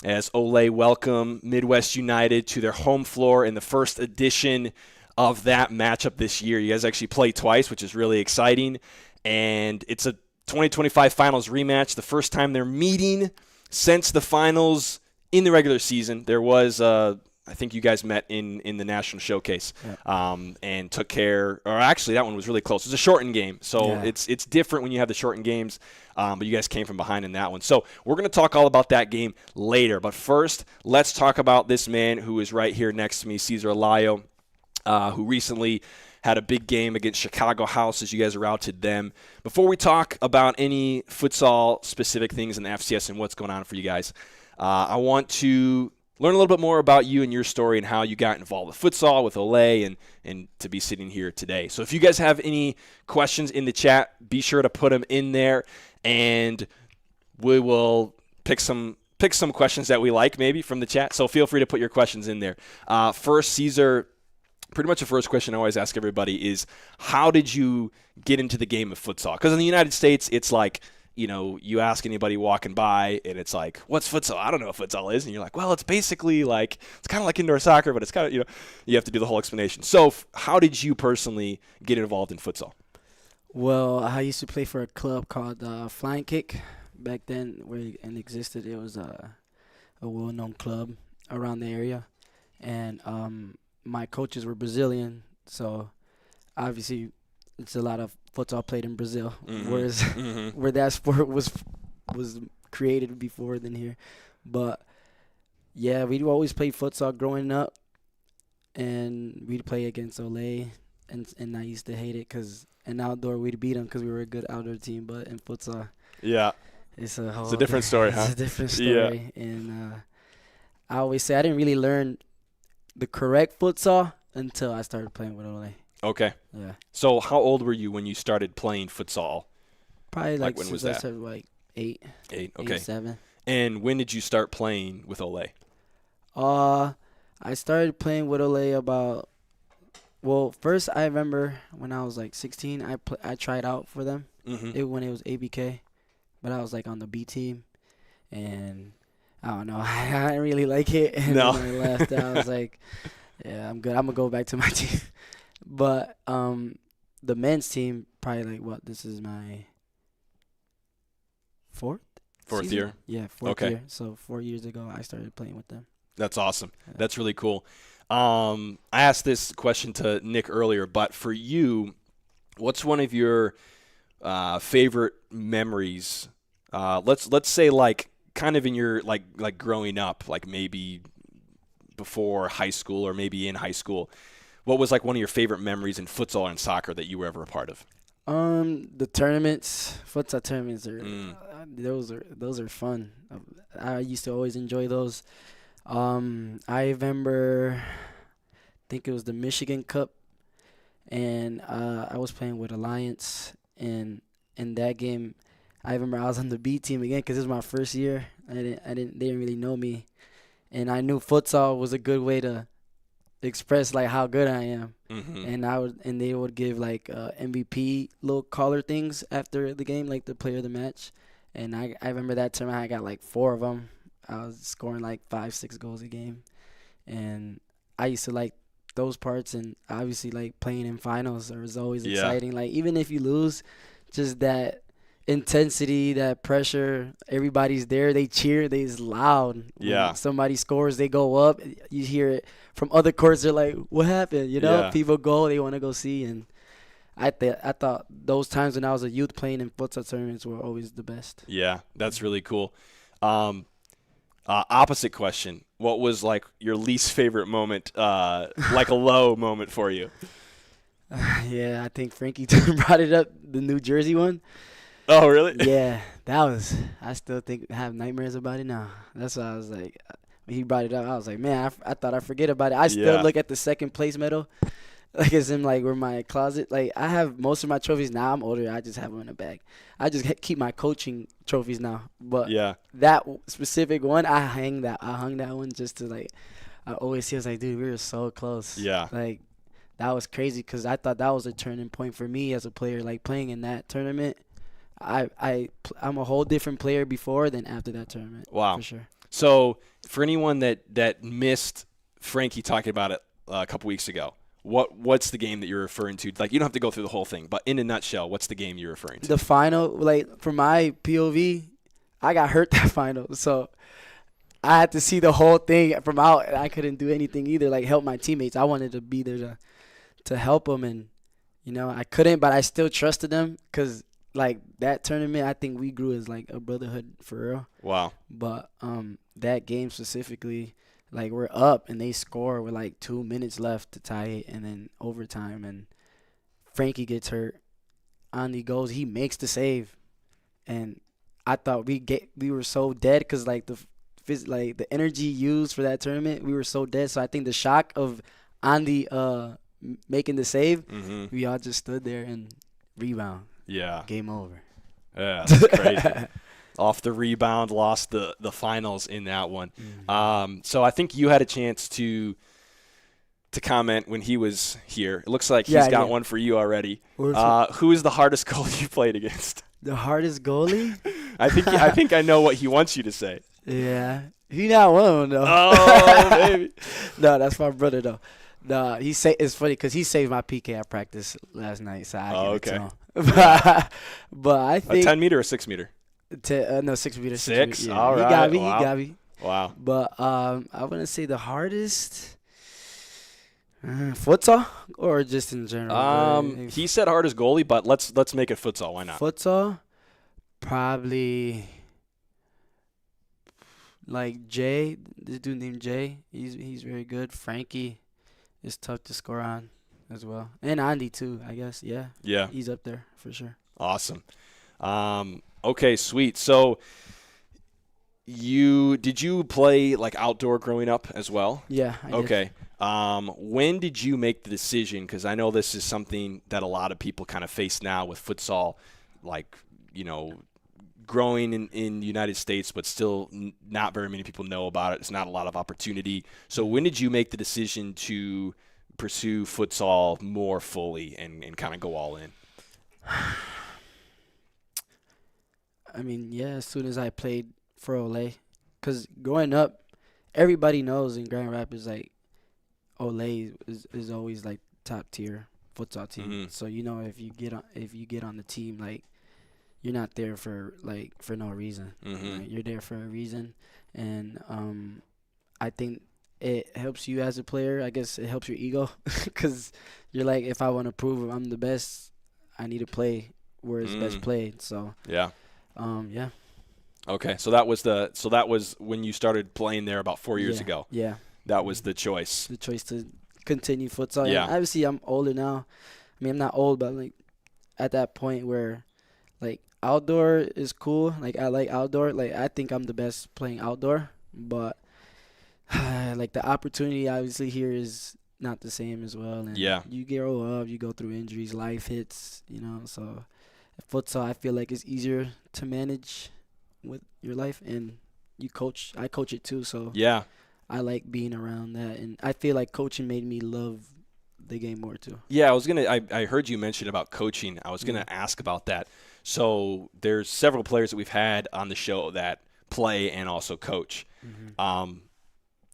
as Ole welcome Midwest United to their home floor in the first edition of that matchup this year. You guys actually play twice, which is really exciting. And it's a 2025 Finals rematch, the first time they're meeting since the Finals in the regular season. There was, I think you guys met in the National Showcase and took care, or actually that one was really close. It was a shortened game, so it's different when you have the shortened games, but you guys came from behind in that one. So we're going to talk all about that game later. But first, let's talk about this man who is right here next to me, Cesar Alayo, who recently had a big game against Chicago House as you guys routed them. Before we talk about any futsal-specific things in the FCS and what's going on for you guys, I want to learn a little bit more about you and your story and how you got involved with futsal, with Ole, and to be sitting here today. So if you guys have any questions in the chat, be sure to put them in there, and we will pick some questions that we like maybe from the chat. So feel free to put your questions in there. First, Cesar, pretty much the first question I always ask everybody is, how did you get into the game of futsal? Because in the United States, it's like, you ask anybody walking by, and it's like, what's futsal? I don't know what futsal is. And you're like, well, it's basically like, it's kind of like indoor soccer, but it's kind of, you have to do the whole explanation. So how did you personally get involved in futsal? Well, I used to play for a club called Flying Kick. Back then, where it existed, it was a well-known club around the area. And my coaches were Brazilian, so obviously it's a lot of futsal played in Brazil, whereas where that sport was created before than here. But yeah, we always played futsal growing up, and we'd play against Ole, and I used to hate it because in outdoor we'd beat them because we were a good outdoor team, but in futsal, yeah, it's a different story, huh? It's a different story, Yeah. and I always say I didn't really learn the correct futsal until I started playing with Ole. Okay. Yeah. So how old were you when you started playing futsal? Probably like when since was I that? started like 8. 8, okay. 8, 7. And when did you start playing with Ole? I started playing with Ole first I remember when I was like 16, I tried out for them. When it was ABK, but I was like on the B team, and I don't know, I didn't really like it. And No. when I left, I was like, yeah, I'm good. I'm gonna go back to my team. But the men's team, probably like this is my fourth Fourth season? year? Yeah, fourth Okay. year. So 4 years ago, I started playing with them. That's awesome. Yeah. That's really cool. I asked this question to Nick earlier, but for you, what's one of your favorite memories? Let's say like kind of in your like growing up, like maybe before high school or maybe in high school. What was like one of your favorite memories in futsal and soccer that you were ever a part of? The tournaments, futsal tournaments are those are fun. I used to always enjoy those. I remember, I think it was the Michigan Cup, and I was playing with Alliance, and in that game, I remember I was on the B team again because it was my first year. They didn't really know me, and I knew futsal was a good way to express like how good I am. And they would give like MVP little collar things after the game, like the player of the match. And I remember that tournament I got like 4 of them. I was scoring like 5-6 goals a game, and I used to like those parts. And obviously like playing in finals was always exciting. Like even if you lose, just that intensity, that pressure, everybody's there, they cheer, they's loud. Yeah. When somebody scores, they go up, you hear it from other courts. They're like, what happened? Yeah. People go, they want to go see. And I thought those times when I was a youth playing in futsal tournaments were always the best. Yeah, that's really cool. Opposite question. What was like your least favorite moment, like a low moment for you? Yeah, I think Frankie brought it up, the New Jersey one. Oh, really? Yeah, I still I have nightmares about it now. That's why I was like, when he brought it up, I was like, man, I thought I forget about it. I still look at the second place medal, like it's in like where my closet. Like I have most of my trophies now. I'm older. I just have them in a bag. I just keep my coaching trophies now. But that specific one, I hung that one just to like. I always see. I was like, dude, we were so close. Yeah. Like that was crazy because I thought that was a turning point for me as a player. Like playing in that tournament. I'm a whole different player before than after that tournament. Wow. For sure. So for anyone that missed Frankie talking about it a couple weeks ago, what's the game that you're referring to? Like you don't have to go through the whole thing, but in a nutshell, what's the game you're referring to? The final, like from my POV, I got hurt that final, so I had to see the whole thing from out, and I couldn't do anything either. Like help my teammates. I wanted to be there to help them, and I couldn't, but I still trusted them because. Like that tournament, I think we grew as like a brotherhood for real. Wow. But that game specifically, like we're up and they score with like 2 minutes left to tie it, and then overtime, and Frankie gets hurt. Andy goes, he makes the save, and I thought we were so dead because like the like the energy used for that tournament, we were so dead. So I think the shock of Andy making the save, we all just stood there and rebound. Yeah. Game over. Yeah, that's crazy. Off the rebound, lost the finals in that one. So I think you had a chance to comment when he was here. It looks like he's got one for you already. Who is the hardest goalie you played against? The hardest goalie? I think I know what he wants you to say. Yeah. He not one, though. Oh, baby. No, that's my brother, though. No, it's funny because he saved my PK at practice last night, so I give it to him. But I think a 10 meter or 6 meter? No, 6 meter. 6? Yeah. All right. He got me. Wow. But I wouldn't say the hardest. Futsal or just in general? He said hardest goalie, but let's make it futsal. Why not? Futsal, probably like Jay. This dude named Jay. He's very good. Frankie is tough to score on as well, and Andy too. I guess. Yeah. Yeah. He's up there for sure. Awesome. Okay, sweet. So did you play like outdoor growing up as well? Yeah. I did. Okay. When did you make the decision? Because I know this is something that a lot of people kind of face now with futsal, like, growing in the United States, but still not very many people know about it. It's not a lot of opportunity. So when did you make the decision to pursue futsal more fully and kind of go all in? I mean, yeah, as soon as I played for Ole. Because growing up, everybody knows in Grand Rapids, like, Ole is always, like, top tier futsal team. Mm-hmm. So, if you get on the team, like, you're not there for no reason. Mm-hmm. Right? You're there for a reason. And I think it helps you as a player. I guess it helps your ego because you're like, if I want to prove I'm the best, I need to play where it's best played. So yeah. Yeah. Okay, so that was when you started playing there about 4 years ago. Yeah. That was the choice. The choice to continue futsal. Yeah. And obviously, I'm older now. I mean, I'm not old, but like at that point where like outdoor is cool. Like I like outdoor. Like I think I'm the best playing outdoor, but like the opportunity obviously here is not the same as well. And yeah. You grow up, you go through injuries, life hits, so futsal I feel like is easier to manage with your life, and I coach it too, so yeah, I like being around that, and I feel like coaching made me love the game more too. Yeah, I heard you mention about coaching. I was gonna ask about that. So there's several players that we've had on the show that play and also coach. Mm-hmm.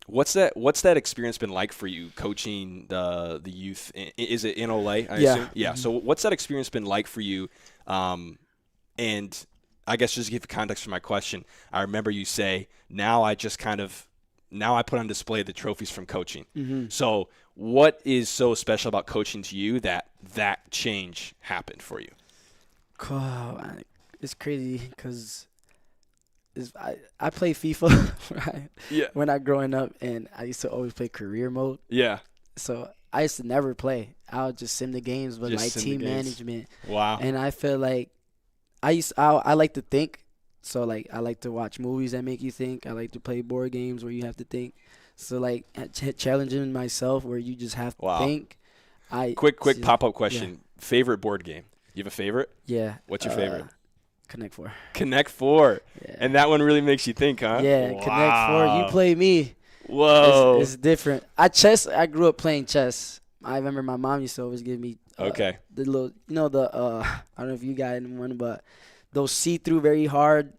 What's that experience been like for you, coaching the youth? Is it in Ole? I assume? Yeah. Mm-hmm. So what's that experience been like for you? And I guess just to give context for my question, I remember you say, now I put on display the trophies from coaching. Mm-hmm. So what is so special about coaching to you that change happened for you? It's crazy because I play FIFA right? Yeah. When I growing up, and I used to always play career mode. Yeah. So I used to never play. I would just sim the games with just like team management. Wow. And I feel like I like to think. So like I like to watch movies that make you think. I like to play board games where you have to think. So like challenging myself where you just have to think. Quick pop-up question. Yeah. Favorite board game? You have a favorite? Yeah. What's your favorite? Connect 4. Connect 4. Yeah. And that one really makes you think, huh? Yeah, wow. Connect 4. You play me. Whoa. It's different. I grew up playing chess. I remember my mom used to always give me the little, I don't know if you got one, but those see-through very hard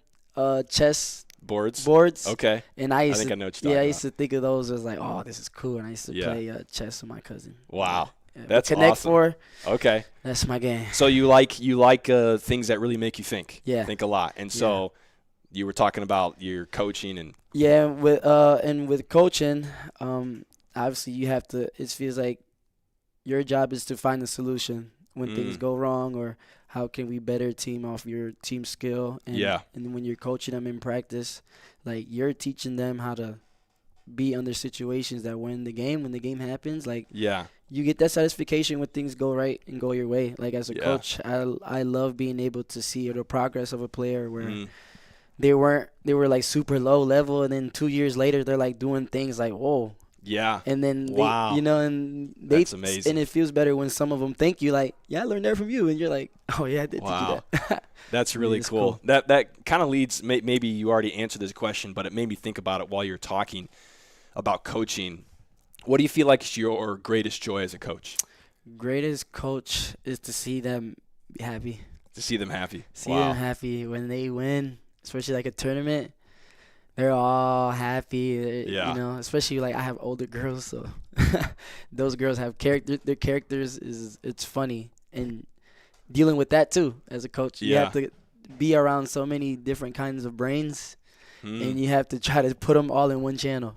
chess boards. Okay. And I think I know what you're talking about. I used to think of those as like, oh, this is cool. And I used to play chess with my cousin. Wow. Yeah. That's Connect awesome. 4. Okay. That's my game. So you like things that really make you think. Yeah. Think a lot. And so you were talking about your coaching and with coaching, obviously you have to. It feels like your job is to find a solution when things go wrong, or how can we better team off your team skill. And, and when you're coaching them in practice, like you're teaching them how to be under situations that when the game happens, like you get that satisfaction when things go right and go your way. Like as a coach, I love being able to see the progress of a player where they were like super low level, and then 2 years later they're like doing things like whoa. Yeah. And then Wow. they, and they, That's amazing. and it feels better when some of them thank you, like, yeah, I learned that from you, and you're like, oh yeah, I did Wow. do that. That's really It's cool. That kind of leads, maybe you already answered this question, but it made me think about it while you're talking about coaching. What do you feel like is your greatest joy as a coach? Greatest coach is to see them happy. To see them happy. See Wow. them happy when they win, especially like a tournament. They're all happy. Yeah. You know, especially like I have older girls, so those girls have character. Their characters it's funny, and dealing with that too as a coach. You Yeah. have to be around so many different kinds of brains, Mm. and you have to try to put them all in one channel.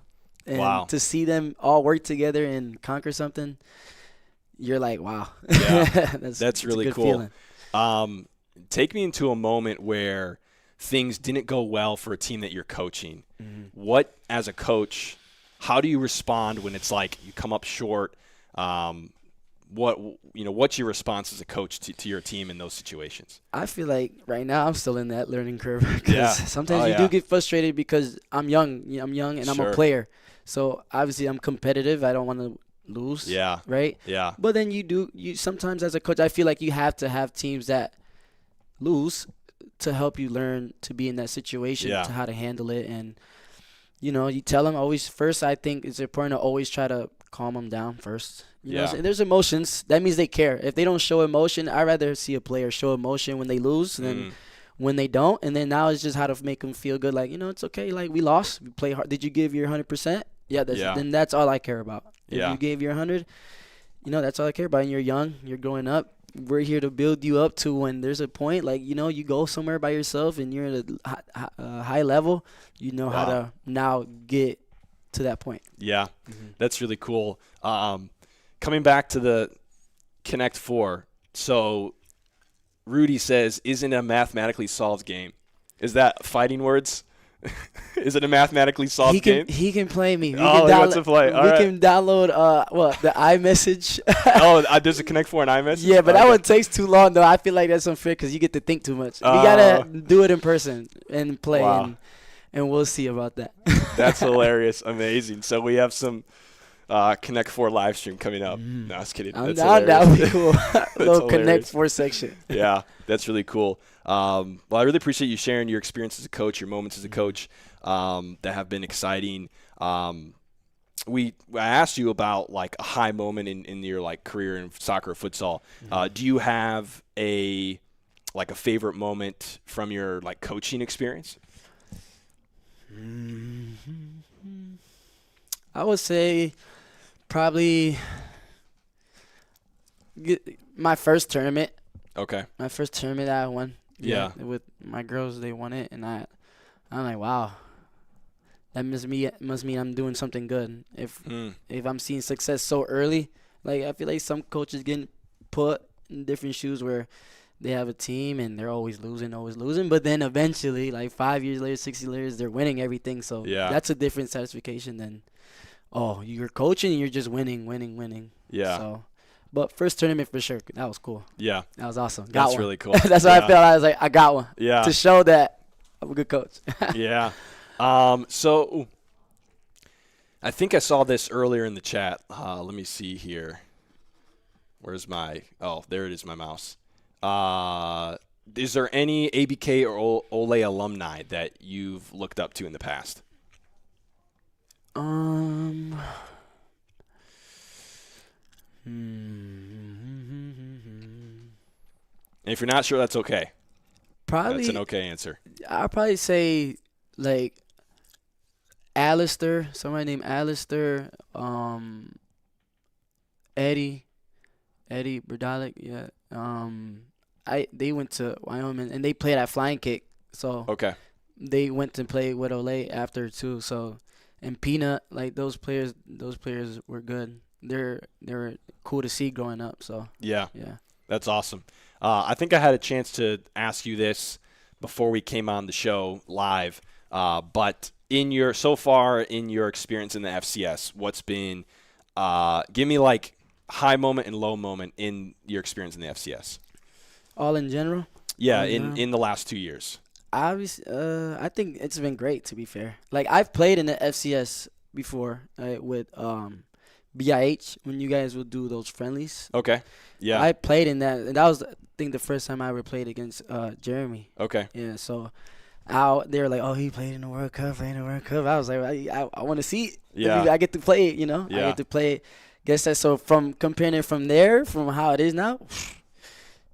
And Wow. to see them all work together and conquer something, you're like, wow. Yeah. That's That's a really good cool. feeling. Take me into a moment where things didn't go well for a team that you're coaching. What, as a coach, how do you respond when it's like you come up short? What's your response as a coach to your team in those situations? I feel like right now I'm still in that learning curve because Yeah. sometimes Oh, you yeah. do get frustrated because I'm young. I'm young and I'm Sure. a player. So obviously I'm competitive. I don't want to lose. Yeah. Right? Yeah. But then you sometimes as a coach, I feel like you have to have teams that lose to help you learn to be in that situation, Yeah. to how to handle it. And, you tell them always first, I think it's important to always try to calm them down first. You know, Yeah. so there's emotions. That means they care. If they don't show emotion, I'd rather see a player show emotion when they lose than when they don't. And then now it's just how to make them feel good. Like, it's okay. Like, we lost. We play hard. Did you give your 100%? Yeah. Then that's all I care about. If Yeah. you gave your 100, that's all I care about. And you're young. You're growing up. We're here to build you up to when there's a point, like, you go somewhere by yourself and you're at a high level, how to now get to that point. Yeah. That's really cool. Coming back to the Connect Four, so Rudy says, isn't a mathematically solved game? Is that fighting words? Is it a mathematically solved game? He can play me. He wants to play. All right. Can download the iMessage. There's a Connect Four and iMessage? Yeah, but that Okay. one takes too long, though. I feel like that's unfair because you get to think too much. We gotta do it in person and play, Wow. and we'll see about that. That's hilarious. Amazing. So we have some Connect Four live stream coming up. No, I was kidding. I'm That's down. That hilarious. would be cool. Little Connect hilarious. 4 section. Yeah, that's really cool. Well, I really appreciate you sharing your experience as a coach, your moments as a coach that have been exciting. I asked you about like a high moment in your like career in soccer or futsal. Do you have a favorite moment from your like coaching experience? I would say probably my first tournament. Okay. My first tournament that I won. Yeah. With my girls, they won it, and I'm like, wow. That must mean I'm doing something good. If I'm seeing success so early, like I feel like some coaches getting put in different shoes where they have a team and they're always losing, but then eventually, like 5 years later, 6 years later, they're winning everything. So that's a different satisfaction than, you're coaching and you're just winning. Yeah. So, but first tournament for sure, that was cool. Yeah. That was awesome. That's one. really cool. That's what I felt. I was like, I got one. Yeah. To show that I'm a good coach. Yeah. So I think I saw this earlier in the chat. Let me see here. Where's my – there it is, my mouse. Is there any ABK or Ole alumni that you've looked up to in the past? And if you're not sure, that's okay. Probably. That's an okay answer. I'll probably say like Alistair, somebody named Alistair, Eddie Berdalik, yeah. They went to Wyoming and they played at Flying Kick, so Okay. they went to play with Ole after too. So, and Peanut, like those players were good. They were cool to see growing up. So Yeah. yeah. That's awesome. I think I had a chance to ask you this before we came on the show live, but so far in your experience in the FCS, what's been give me like high moment and low moment in your experience in the FCS? All in general? Yeah, in in the last 2 years. I think it's been great, to be fair. Like, I've played in the FCS before, with BIH, when you guys would do those friendlies. Okay. Yeah. I played in that, and that was, I think, the first time I ever played against Jeremy. Okay. Yeah, so they were like, oh, he played in the World Cup, I was like, I want to see it. Yeah. I get to play it, I Yeah. get to play it. Guess that, so from comparing it from there, from how it is now,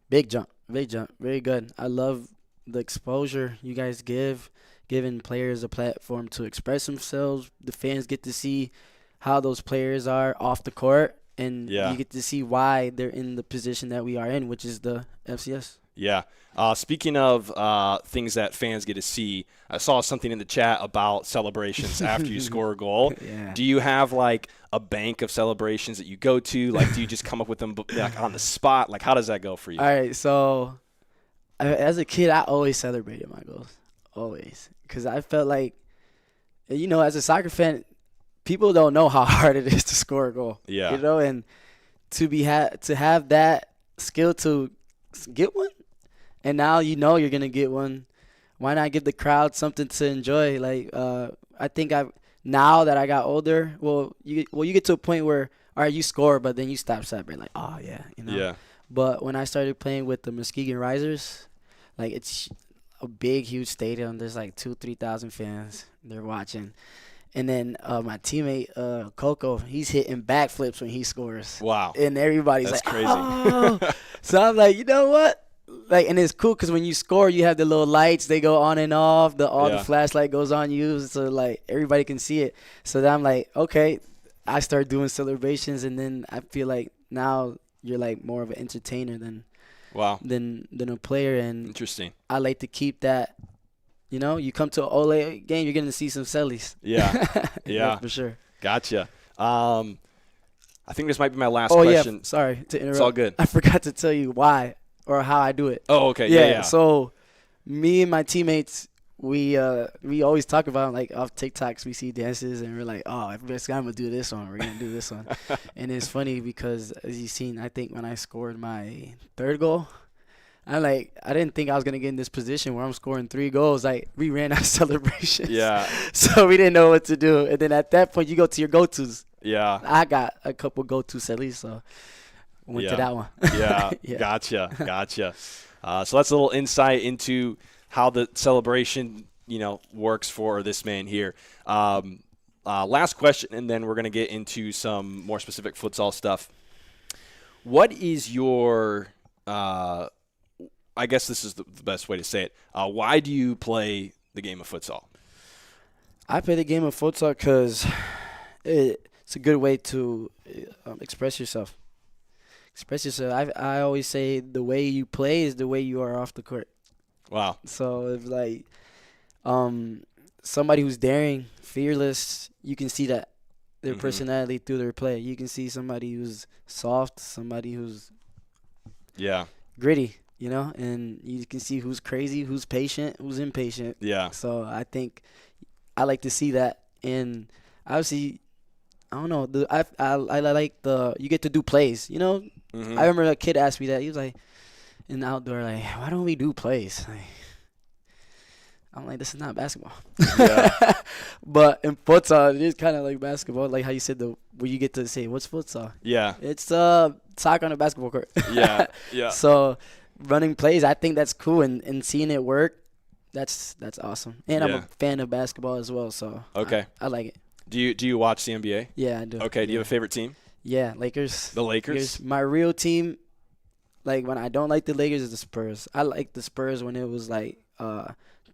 big jump, very good. I love the exposure you guys giving players a platform to express themselves. The fans get to see how those players are off the court, and you get to see why they're in the position that we are in, which is the FCS. Yeah. Speaking of things that fans get to see, I saw something in the chat about celebrations after you score a goal. Yeah. Do you have like a bank of celebrations that you go to? Like, do you just come up with them like on the spot? Like, how does that go for you? All right, so as a kid, I always celebrated my goals, always, because I felt like, as a soccer fan, people don't know how hard it is to score a goal. Yeah. And to have that skill to get one, and now you're gonna get one. Why not give the crowd something to enjoy? Like, I think now that I got older, you get to a point where, all right, you score, but then you stop celebrating, like, oh yeah, Yeah. But when I started playing with the Muskegon Risers, like, it's a big, huge stadium. There's like 2,000-3,000 fans. They're watching. And then my teammate, Coco, he's hitting backflips when he scores. Wow. And everybody's That's like, crazy. oh. So I'm like, you know what? Like, and it's cool because when you score, you have the little lights. They go on and off. The flashlight goes on you. So, like, everybody can see it. So then I'm like, okay. I start doing celebrations, and then I feel like now you're, like, more of an entertainer than a player. And Interesting. I like to keep that. You come to an Ole game, you're going to see some sellies. Yeah. Yeah. For sure. Gotcha. I think this might be my last question. Yeah. Sorry to interrupt. It's all good. I forgot to tell you why or how I do it. Oh, okay. Yeah. So me and my teammates, we always talk about, like, off TikToks, we see dances, and we're like, oh, if this guy going to do this one, we're going to do this one. And it's funny because, as you've seen, I think when I scored my third goal, I didn't think I was going to get in this position where I'm scoring 3 goals. Like, we ran out of celebrations. Yeah. So we didn't know what to do. And then at that point, you go to your go-tos. Yeah. I got a couple go-tos at least, so went to that one. Yeah. Yeah. Gotcha. So that's a little insight into how the celebration, works for this man here. Last question, and then we're going to get into some more specific futsal stuff. What is your I guess this is the best way to say it. Why do you play the game of futsal? I play the game of futsal because it's a good way to express yourself. I always say the way you play is the way you are off the court. Wow. So if, like, somebody who's daring, fearless, you can see that their personality through their play. You can see somebody who's soft, somebody who's gritty. And you can see who's crazy, who's patient, who's impatient. Yeah. So I think I like to see that. And obviously, I don't know. I like you get to do plays. I remember a kid asked me that. He was like, in the outdoor, like, why don't we do plays? I'm like, this is not basketball. Yeah. But in futsal, it is kind of like basketball, like how you said where you get to say, what's futsal? Yeah. It's soccer on a basketball court. Yeah. Yeah. So running plays, I think that's cool, and seeing it work, that's awesome. And I'm a fan of basketball as well, so I like it. Do you watch the NBA? Yeah, I do. Okay. Do you have a favorite team? Yeah, Lakers. The Lakers? My real team, like, when I don't like the Lakers, is the Spurs. I like the Spurs when it was like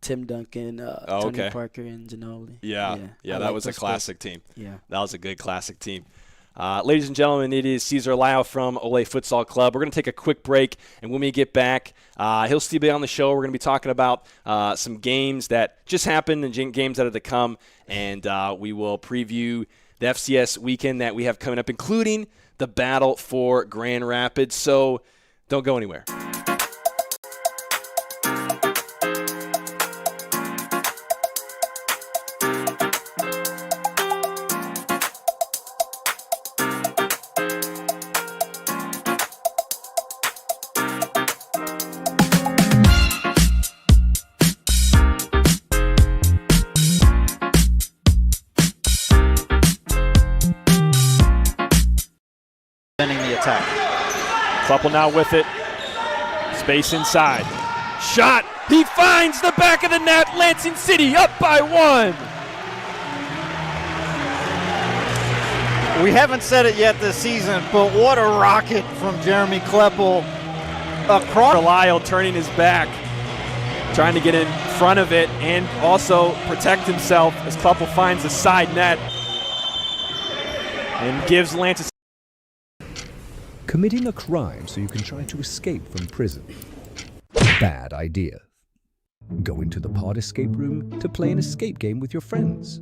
Tim Duncan, Tony Parker, and Ginobili. Yeah, that was a classic team. Yeah, that was a good classic team. Ladies and gentlemen, it is Cesar Alayo from Ole Futsal Club. We're going to take a quick break, and when we get back, he'll still be on the show. We're going to be talking about some games that just happened and games that are to come, and we will preview the FCS weekend that we have coming up, including the battle for Grand Rapids. So don't go anywhere. attack. Kleppel now with it. Space inside. Shot. He finds the back of the net. Lansing City up by 1. We haven't said it yet this season, but what a rocket from Jeremy Kleppel across. Alayo turning his back, trying to get in front of it and also protect himself as Kleppel finds the side net and gives Lansing. Committing a crime so you can try to escape from prison. Bad idea. Go into the pod escape room to play an escape game with your friends.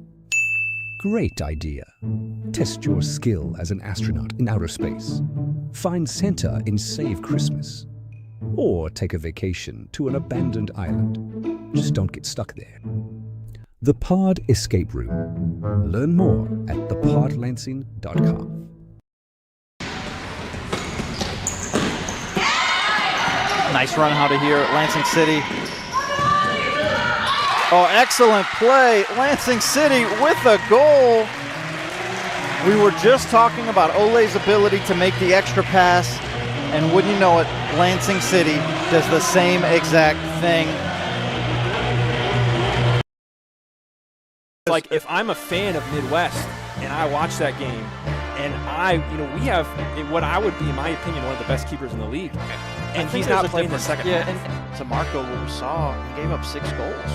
Great idea. Test your skill as an astronaut in outer space. Find Santa in Save Christmas. Or take a vacation to an abandoned island. Just don't get stuck there. The Pod Escape Room. Learn more at thepodlansing.com. Nice run out of here at Lansing City. Oh, excellent play. Lansing City with a goal. We were just talking about Ole's ability to make the extra pass, and wouldn't you know it, Lansing City does the same exact thing. Like, if I'm a fan of Midwest and I watch that game, and we have what I would be, in my opinion, one of the best keepers in the league, and he's not playing the second half. And to Marco, what we saw, he gave up 6 goals.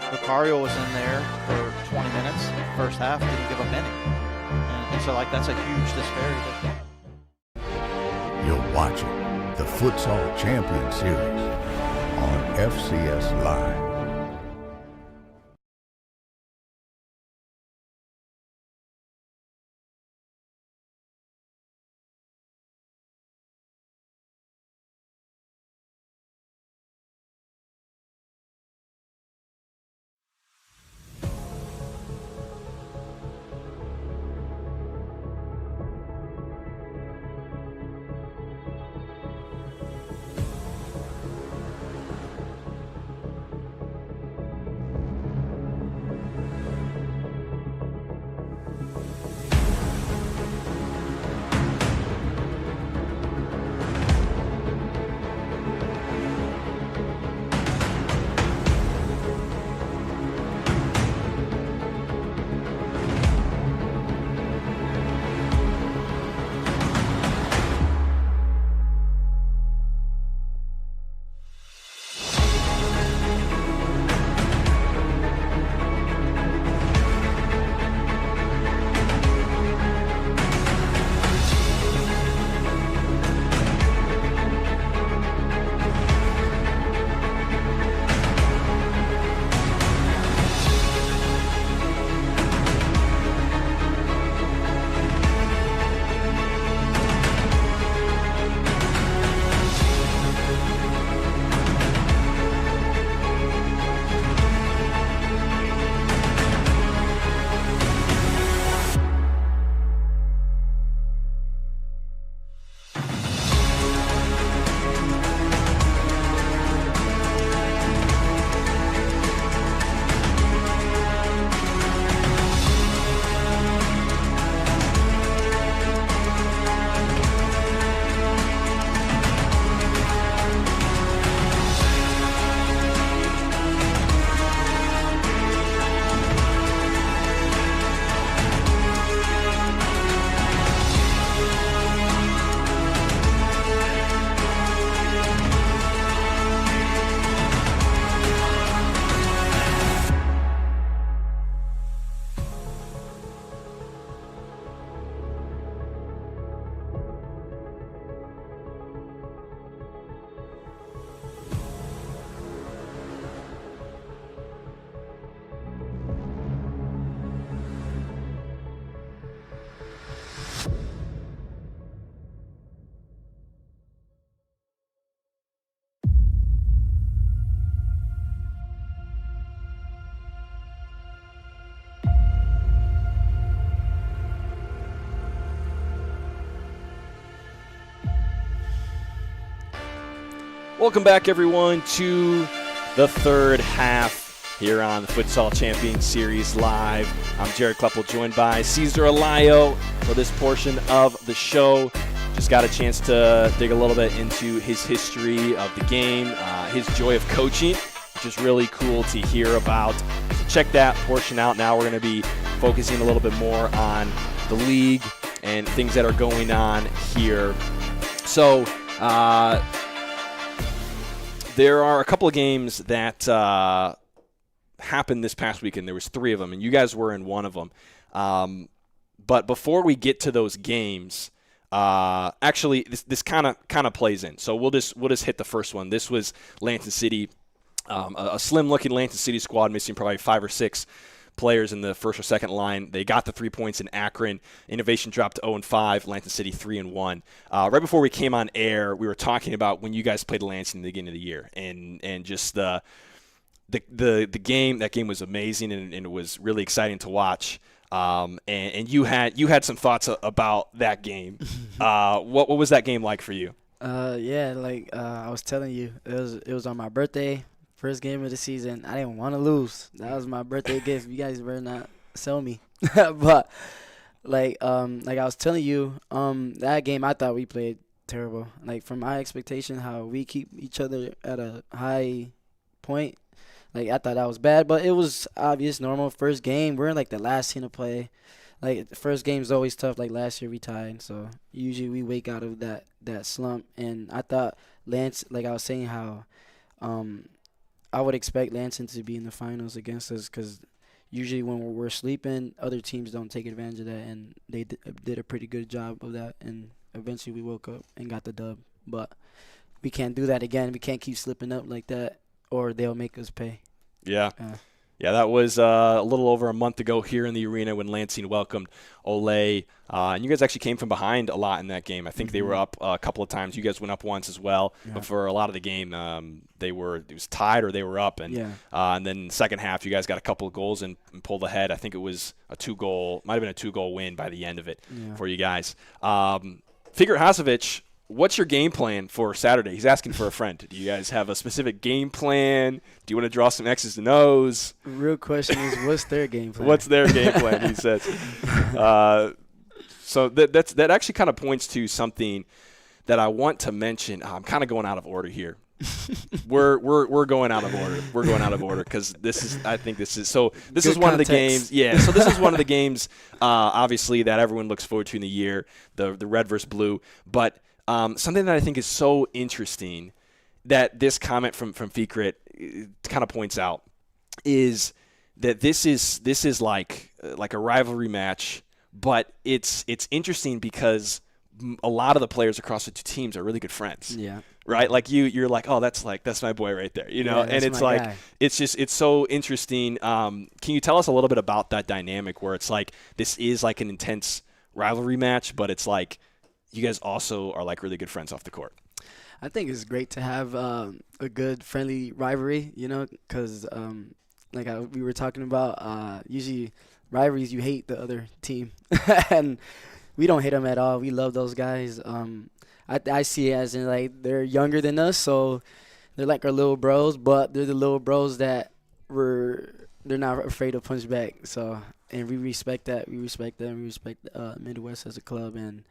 Lucario was in there for 20 minutes. First half, didn't give up any. And so, that's a huge disparity. You're watching the Futsal Champions Series on FCS Live. Welcome back, everyone, to the third half here on the Futsal Champions Series Live. I'm Jared Kleppel, joined by Cesar Alayo for this portion of the show. Just got a chance to dig a little bit into his history of the game, his joy of coaching, which is really cool to hear about. So check that portion out. Now we're going to be focusing a little bit more on the league and things that are going on here. So there are a couple of games that happened this past weekend. There was 3 of them, and you guys were in one of them. But before we get to those games, actually this kind of plays in. So we'll just hit the first one. This was Lansing City, a slim-looking Lansing City squad missing probably 5 or 6 players in the first or second line. They got the 3 points in Akron. Innovation dropped to 0-5. Lansing City 3-1. Right before we came on air, we were talking about when you guys played Lansing at the beginning of the year, and just the game. That game was amazing, and it was really exciting to watch. And you had some thoughts about that game. What was that game like for you? I was telling you, it was on my birthday. First game of the season. I didn't want to lose. That was my birthday gift. You guys better not sell me. But like I was telling you, that game I thought we played terrible. Like from my expectation, how we keep each other at a high point. Like I thought that was bad, but it was obvious, normal. First game, we're in like the last team to play. Like the first game's always tough. Like last year we tied, so usually we wake out of that slump. And I thought Lance, like I was saying, how I would expect Lansing to be in the finals against us, because usually when we're sleeping, other teams don't take advantage of that, and they did a pretty good job of that. And eventually we woke up and got the dub. But we can't do that again. We can't keep slipping up like that, or they'll make us pay. Yeah. Yeah, that was a little over a month ago here in the arena when Lansing welcomed Ole. And you guys actually came from behind a lot in that game. I think they were up a couple of times. You guys went up once as well. Yeah. But for a lot of the game, it was tied or they were up. And and then in the second half, you guys got a couple of goals and pulled ahead. I think it was might have been a 2-goal win by the end of it for you guys. Figure Hasovic, what's your game plan for Saturday? He's asking for a friend. Do you guys have a specific game plan? Do you want to draw some X's and O's? Real question is, what's their game plan? What's their game plan, he says. So that actually kind of points to something that I want to mention. I'm kind of going out of order here. We're going out of order. We're going out of order because this is one of the games. Yeah, so this is one of the games, obviously, that everyone looks forward to in the year, the red versus blue. But something that I think is so interesting that this comment from Fikret kind of points out is that this is like a rivalry match, but it's interesting because a lot of the players across the 2 teams are really good friends. Yeah. Right? Like you're like, oh, that's my boy right there, you know? Yeah, and it's like guy. It's so interesting. Can you tell us a little bit about that dynamic where it's like this is like an intense rivalry match, but it's like you guys also are like really good friends off the court? I think it's great to have a good friendly rivalry, you know, because we were talking about, usually rivalries, you hate the other team. And we don't hate them at all. We love those guys. I see it as in like they're younger than us, so they're like our little bros, but they're the little bros that they're not afraid to punch back. So, and we respect that. We respect them. We respect Midwest as a club, and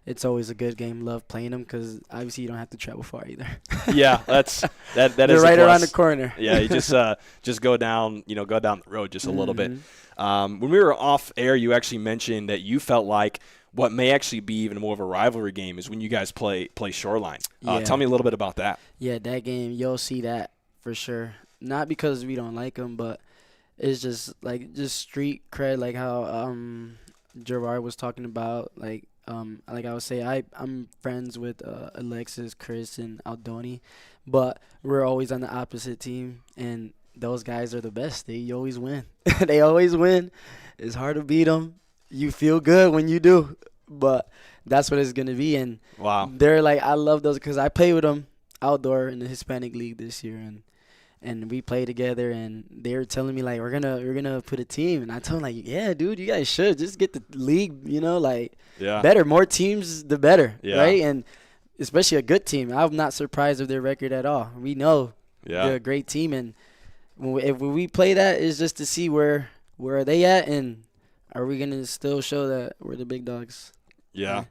it's always a good game. Love playing them because obviously you don't have to travel far either. Yeah, that is they're right around the corner. Yeah, you just go down the road just a little bit. When we were off air, you actually mentioned that you felt like what may actually be even more of a rivalry game is when you guys play Shoreline. Tell me a little bit about that. Yeah, that game, you'll see that for sure. Not because we don't like them, but it's just street cred, like how Gerard was talking about. Like I would say, I'm friends with Alexis, Chris, and Aldoni, but we're always on the opposite team, and those guys are the best. They always win. They always win. It's hard to beat them. You feel good when you do, but that's what it's going to be. And wow, they're like, I love those because I play with them outdoor in the Hispanic League this year, and we play together, and they were telling me like we're gonna put a team, and I told them like, yeah, dude, you guys should just get the league, you know, like better, more teams the better, right? And especially a good team. I'm not surprised of their record at all. We know they're a great team, and if we play that, it's just to see where are they at, and are we gonna still show that we're the big dogs? Yeah.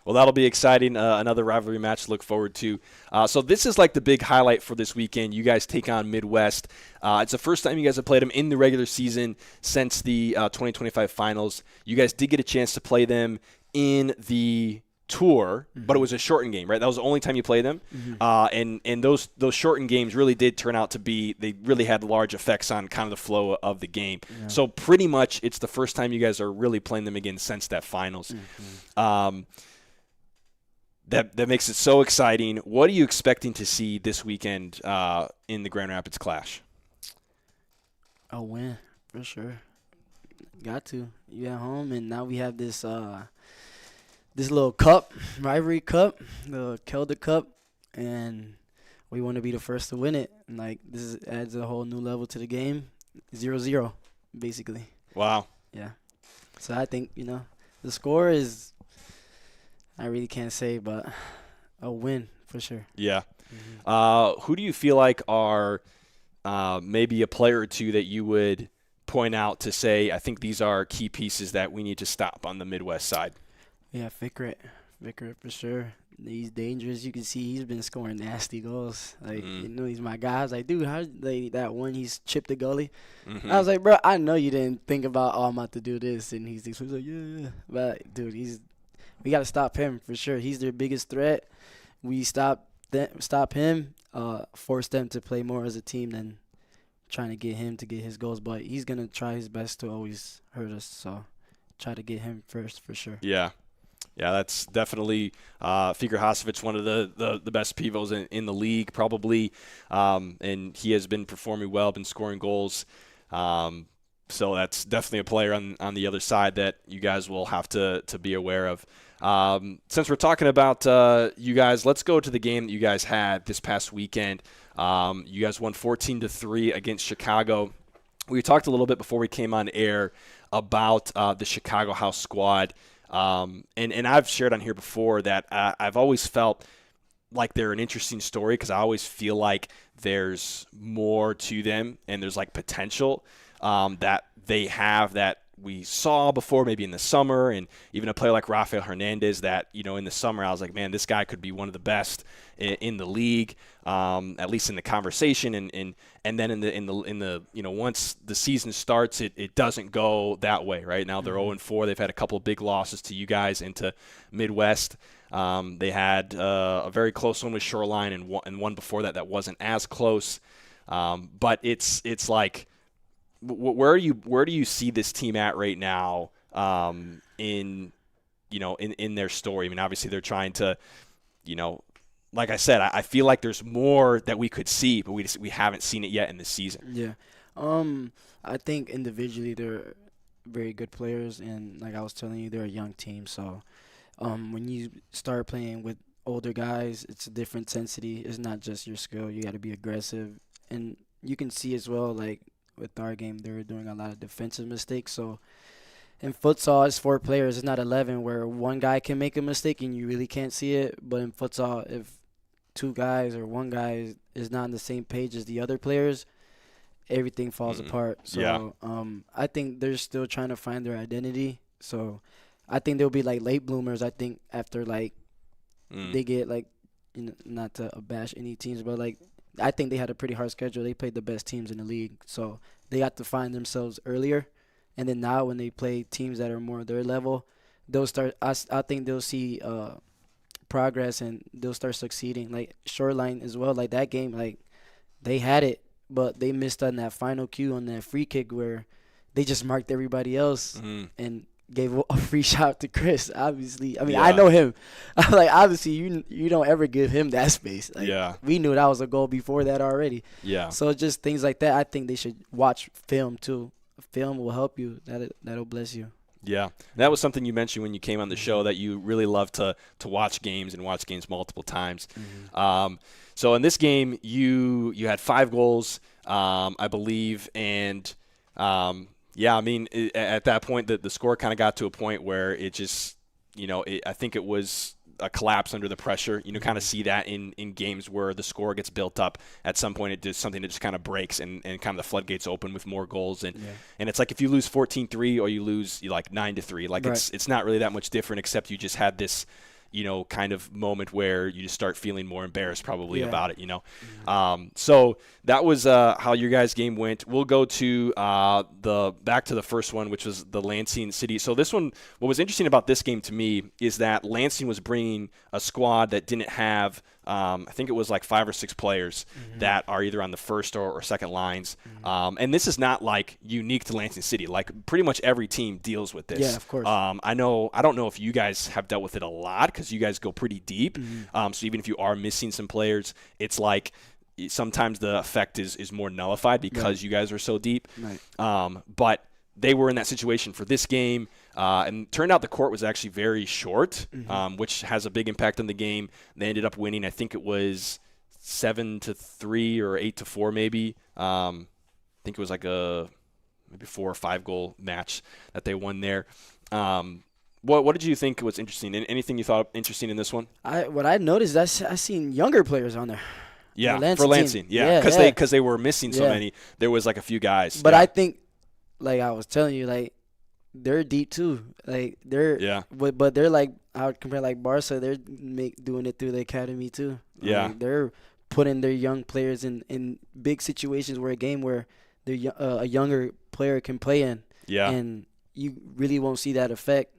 Well, that'll be exciting. Another rivalry match to look forward to. So this is like the big highlight for this weekend. You guys take on Midwest. It's the first time you guys have played them in the regular season since the 2025 finals. You guys did get a chance to play them in the tour, but it was a shortened game, right? That was the only time you played them. And those shortened games really did turn out to be, they really had large effects on kind of the flow of the game. Yeah. So pretty much it's the first time you guys are really playing them again since that finals. That makes it so exciting. What are you expecting to see this weekend in the Grand Rapids Clash? A win, for sure. Got to. You at home, and now we have this this little cup, rivalry cup, the Kelda Cup, and we want to be the first to win it. And, like, adds a whole new level to the game. 0-0, basically. Wow. Yeah. So I think, the score is, I really can't say, but a win for sure. Yeah. Who do you feel like are maybe a player or two that you would point out to say, I think these are key pieces that we need to stop on the Midwest side? Yeah, Vickert for sure. He's dangerous. You can see he's been scoring nasty goals. Like, he's my guy. I was like, dude, how that one he's chipped the goalie? I was like, bro, I know you didn't think about, I'm about to do this. And he's like, yeah. But, dude, we got to stop him for sure. He's their biggest threat. We stop him, force them to play more as a team than trying to get him to get his goals. But he's going to try his best to always hurt us. So try to get him first for sure. Yeah. Yeah, that's definitely Fikar Hasovic, one of the best pivots in the league probably, and he has been performing well, been scoring goals. So that's definitely a player on the other side that you guys will have to be aware of. Since we're talking about you guys, let's go to the game that you guys had this past weekend. You guys won 14-3 against Chicago. We talked a little bit before we came on air about the Chicago House squad. And I've shared on here before that I've always felt like they're an interesting story because I always feel like there's more to them and there's like potential that they have that we saw before maybe in the summer, and even a player like Rafael Hernandez that, in the summer I was like, man, this guy could be one of the best in the league, at least in the conversation, and then in the once the season starts, it doesn't go that way. Right now they're 0-4. They've had a couple of big losses to you guys into Midwest. They had a very close one with Shoreline and one before that wasn't as close. But it's like, where do you see this team at right now in their story? I mean, obviously they're trying to, like I said, I feel like there's more that we could see, but we haven't seen it yet in this season. Yeah. I think individually they're very good players, and like I was telling you, they're a young team. So when you start playing with older guys, it's a different intensity. It's not just your skill. You got to be aggressive. And you can see as well, like, with our game, they were doing a lot of defensive mistakes. So in futsal, it's 4 players. It's not 11 where one guy can make a mistake and you really can't see it. But in futsal, if 2 guys or 1 guy is not on the same page as the other players, everything falls apart. So I think they're still trying to find their identity. So I think they'll be like late bloomers. I think after they get not to bash any teams, but like, I think they had a pretty hard schedule. They played the best teams in the league, so they got to find themselves earlier. And then now when they play teams that are more their level, they'll start. I think they'll see progress and they'll start succeeding. Like Shoreline as well. Like that game, like they had it, but they missed on that final cue on that free kick where they just marked everybody else and gave a free shot to Chris. Obviously, I mean, I know him. I'm like, obviously, you don't ever give him that space. Like, we knew that was a goal before that already. Yeah. So just things like that. I think they should watch film too. Film will help you. That'll bless you. Yeah, that was something you mentioned when you came on the show, that you really love to watch games and watch games multiple times. So in this game, you had 5 goals, I believe, and yeah, I mean, at that point, the score kind of got to a point where it just, I think it was a collapse under the pressure. You know, kind of see that in games where the score gets built up. At some point, it does something that just kind of breaks and kind of the floodgates open with more goals. And it's like if you lose 14-3 or you lose like 9-3, like it's not really that much different, except you just had this, you know, kind of moment where you just start feeling more embarrassed probably about it, you know. So that was how your guys' game went. We'll go to back to the first one, which was the Lansing City. So this one, what was interesting about this game to me is that Lansing was bringing a squad that didn't have, I think it was like 5 or 6 players that are either on the first or second lines. And this is not like unique to Lansing City. Like pretty much every team deals with this. Yeah, of course. I don't know if you guys have dealt with it a lot because you guys go pretty deep. So even if you are missing some players, it's like sometimes the effect is more nullified because you guys are so deep. But they were in that situation for this game. And turned out the court was actually very short, which has a big impact on the game. They ended up winning. I think it was 7-3 or 8-4 maybe. I think it was like a maybe 4 or 5 goal match that they won there. What did you think was interesting? Anything you thought interesting in this one? What I noticed, I seen younger players on there. Yeah, for Lansing. Yeah, because they were missing so many. There was like a few guys. But I think, like I was telling you, like, they're deep too. Like they're but they're like, I would compare like Barca. They're doing it through the academy too. Like, they're putting their young players in big situations where a younger player can play in. And you really won't see that effect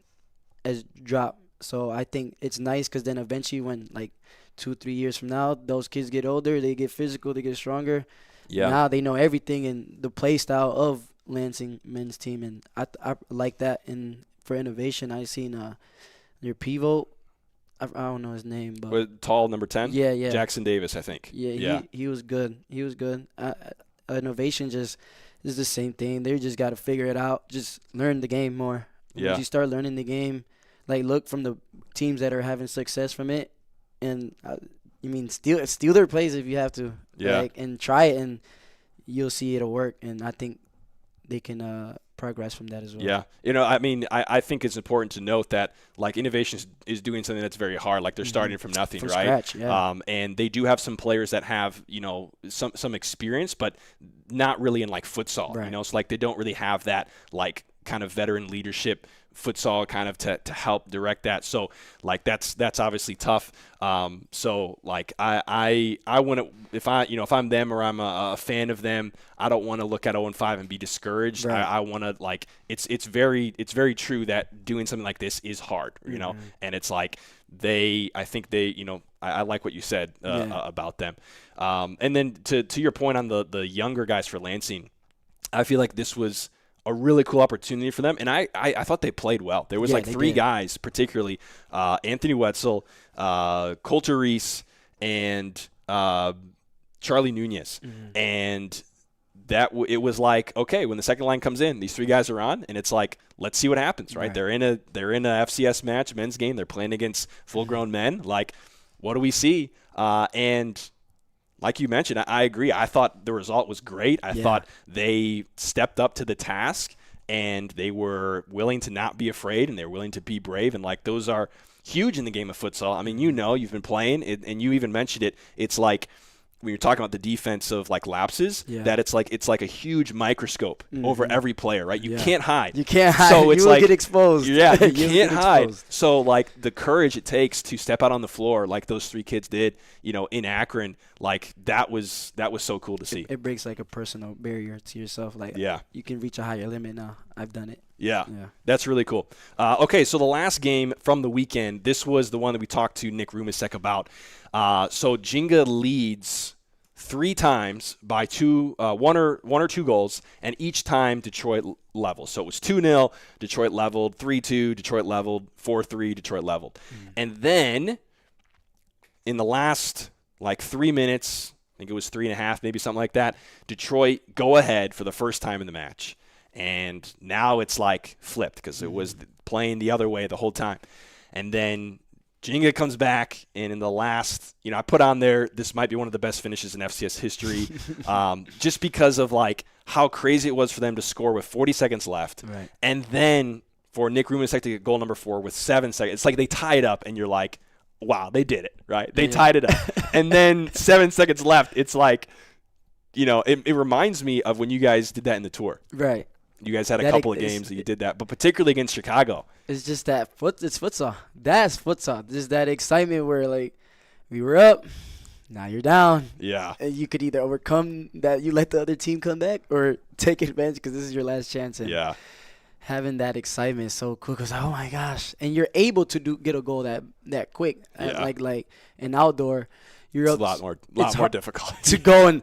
as drop. So I think it's nice because then eventually when like 2-3 years from now, those kids get older, they get physical, they get stronger. Now they know everything and the play style of Lansing men's team, and I like that. And for innovation, I seen your pivot. I don't know his name, but with tall number 10. Yeah. Jackson Davis, I think. He was good. Innovation just is the same thing. They just got to figure it out. Just learn the game more. Once you start learning the game, like look from the teams that are having success from it, and steal their plays if you have to. And try it, and you'll see it'll work. And I think they can progress from that as well. Yeah. You know, I mean, I think it's important to note that, like, innovation is doing something that's very hard. Like, they're starting from nothing, from right? Scratch, and they do have some players that have, you know, some experience, but not really in, like, futsal. Right. You know, it's like they don't really have that, like, kind of veteran leadership futsal kind of to help direct that. So, like, that's obviously tough. So, like, I want to, if I'm them or I'm a fan of them, I don't want to look at 0-5 and be discouraged. Right. I want to, like, it's very true that doing something like this is hard, you know, and it's like I think they, you know, I like what you said about them. And then to your point on the younger guys for Lansing, I feel like this was a really cool opportunity for them, and I thought they played well. There was like 3 guys, particularly Anthony Wetzel, Coulter Reese, and Charlie Nunez, and that it was like, okay, when the second line comes in, these 3 guys are on, and it's like, let's see what happens, right? They're in a FCS match, men's game. They're playing against full-grown men. Like, what do we see? And like you mentioned, I agree. I thought the result was great. I thought they stepped up to the task, and they were willing to not be afraid, and they're willing to be brave. And, like, those are huge in the game of futsal. I mean, you know, you've been playing it, and you even mentioned it. It's like when you're talking about the defense of, like, lapses, that it's like a huge microscope over every player, right? You can't hide. You can't hide. So it's you will like, get exposed. Yeah, you can't hide. So, like, the courage it takes to step out on the floor, like those 3 kids did, you know, in Akron, like, that was so cool to see. It breaks like a personal barrier to yourself. Like, you can reach a higher limit now. I've done it. Yeah, that's really cool. Okay, so the last game from the weekend, this was the one that we talked to Nick Rumisek about. So Ginga leads 3 times by 1 or 2 goals, and each time Detroit leveled. So it was 2-0, Detroit leveled, 3-2, Detroit leveled, 4-3, Detroit leveled. And then in the last, like, 3 minutes, I think it was 3.5, maybe something like that, Detroit go ahead for the first time in the match. And now it's, like, flipped because it was playing the other way the whole time. And then Ginga comes back, and in the last, you know, I put on there, this might be one of the best finishes in FCS history, just because of, like, how crazy it was for them to score with 40 seconds left. Right. And then for Nick Rumisek to get goal number 4 with 7 seconds. It's like they tie it up, and you're like, wow, they did it, right? They tied it up. And then 7 seconds left, it's like, it reminds me of when you guys did that in the tour. Right. You guys had a couple of games that you did that, but particularly against Chicago. It's just that it's futsal. That's futsal. Just that excitement where, like, we were up, now you're down. Yeah. And you could either overcome that, you let the other team come back, or take advantage because this is your last chance. And having that excitement is so cool because, oh, my gosh. And you're able to get a goal that quick. Yeah. Like an outdoor. It's a lot more difficult to go and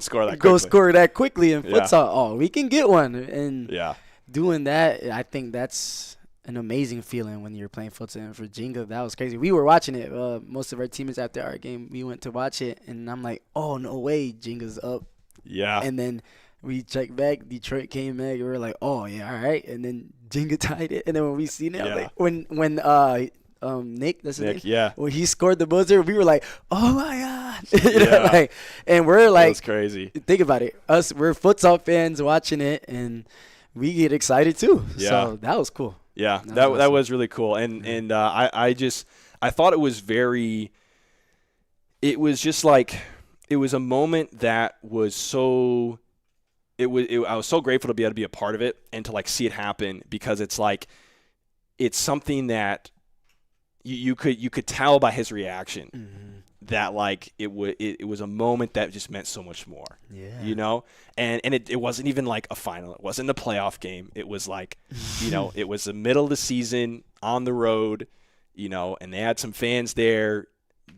score that quickly. Score that quickly in futsal. Oh, we can get one. And doing that, I think that's an amazing feeling when you're playing futsal. And for Ginga, that was crazy. We were watching it. Most of our teammates after our game, we went to watch it, and I'm like, oh, no way, Ginga's up. Yeah. And then we checked back. Detroit came back. We were like, oh, yeah, all right. And then Ginga tied it. And then when we seen it, like, when Nick, that's his name? Yeah. When he scored the buzzer, we were like, oh, my God. And we're like. That's crazy. Think about it. We're futsal fans watching it, and we get excited, too. Yeah. So that was cool. Yeah, that was really cool. And I thought it was it was just like, it was a moment that was so, I was so grateful to be able to be a part of it and to, like, see it happen, because it's like, it's something that you could tell by his reaction that, like, it was a moment that just meant so much more. Yeah. And it wasn't even like a final. It wasn't a playoff game. It was like, it was the middle of the season on the road, and they had some fans there,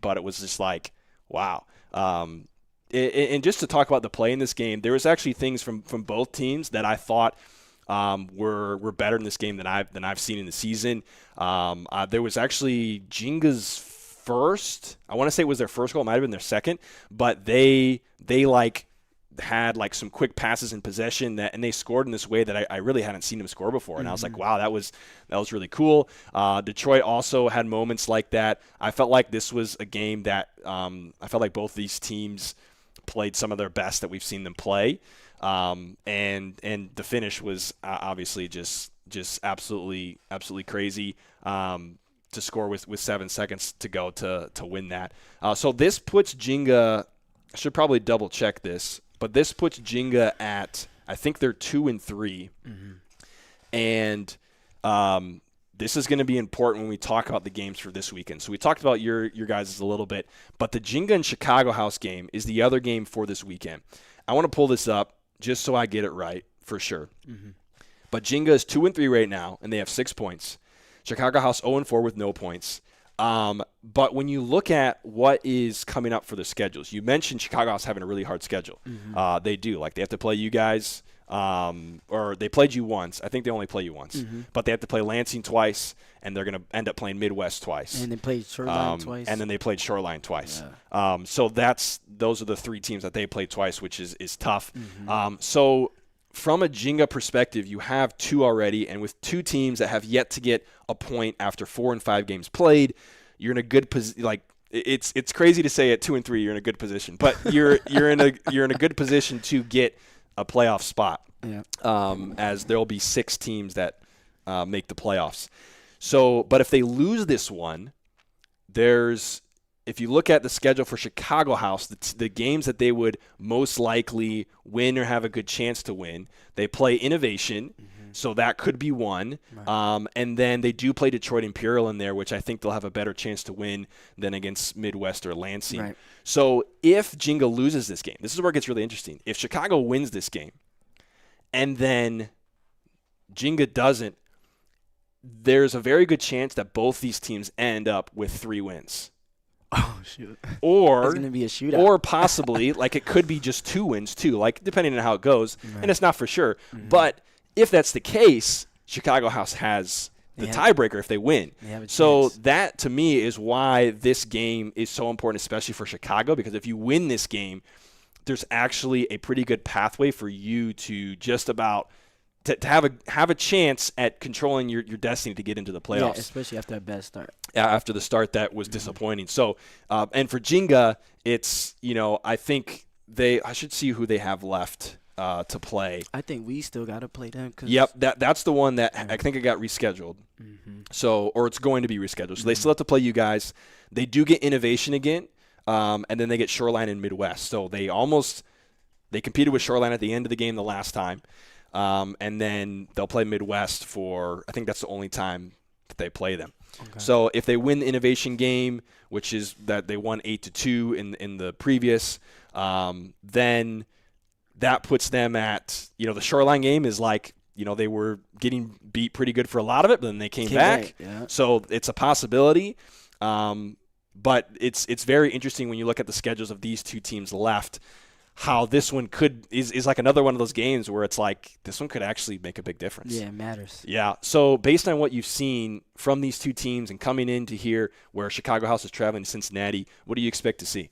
but it was just like, wow. And just to talk about the play in this game, there was actually things from both teams that I thought were better in this game than I've seen in the season. There was actually Ginga's first, I want to say it was their first goal, it might have been their second, but they like had like some quick passes in possession and they scored in this way that I really hadn't seen them score before. And I was like, wow, that was really cool. Detroit also had moments like that. I felt like this was a game that I felt like both these teams played some of their best that we've seen them play. And the finish was obviously just absolutely crazy. To score with 7 seconds to go to win that. So this puts Ginga, I should probably double check this, but this puts Ginga at, I think they're 2-3. And this is going to be important when we talk about the games for this weekend. So we talked about your guys' a little bit, but the Ginga and Chicago House game is the other game for this weekend. I want to pull this up just so I get it right for sure. But Ginga is 2-3 right now, and they have 6 points. Chicago House 0-4 with no points. But when you look at what is coming up for the schedules, you mentioned Chicago House having a really hard schedule. They do. Like, they have to play you guys, or they played you once. I think they only play you once. But they have to play Lansing twice, and they're going to end up playing Midwest twice. And they played Shoreline twice. And then they played Shoreline twice. Yeah. So those are the 3 teams that they played twice, which is tough. So from a Ginga perspective, you have 2 already, and with 2 teams that have yet to get a point after 4 and 5 games played, you're in a good position. Like, it's crazy to say at 2-3 you're in a good position, but you're in a good position to get a playoff spot. Yeah. As there will be 6 teams that make the playoffs. So, but if they lose this one, if you look at the schedule for Chicago House, the games that they would most likely win or have a good chance to win, they play Innovation, so that could be one. Right. And then they do play Detroit Imperial in there, which I think they'll have a better chance to win than against Midwest or Lansing. Right. So if Ginga loses this game, this is where it gets really interesting. If Chicago wins this game and then Ginga doesn't, there's a very good chance that both these teams end up with 3 wins. Oh, shoot. Or it's going to be a shootout. Or possibly, like, it could be just 2 wins, too, like, depending on how it goes. Right. And it's not for sure. But if that's the case, Chicago House has the tiebreaker if they win. So that, to me, is why this game is so important, especially for Chicago, because if you win this game, there's actually a pretty good pathway for you to just about to have a chance at controlling your destiny to get into the playoffs. Yeah, especially after a bad start. After the start that was disappointing. So, and for Ginga, it's, I think I should see who they have left. to play. I think we still got to play them. Yep, that's the one that I think it got rescheduled. So, or it's going to be rescheduled. So they still have to play you guys. They do get Innovation again, and then they get Shoreline and Midwest. So they competed with Shoreline at the end of the game the last time, and then they'll play Midwest for, I think that's the only time that they play them. Okay. So if they win the Innovation game, which is that they won 8-2 in the previous, then that puts them at, the Shoreline game is like, they were getting beat pretty good for a lot of it, but then they came back. Yeah. So it's a possibility. But it's very interesting when you look at the schedules of these two teams left, how this one is like another one of those games where it's like this one could actually make a big difference. Yeah, it matters. Yeah. So based on what you've seen from these two teams and coming into here where Chicago House is traveling to Cincinnati, what do you expect to see?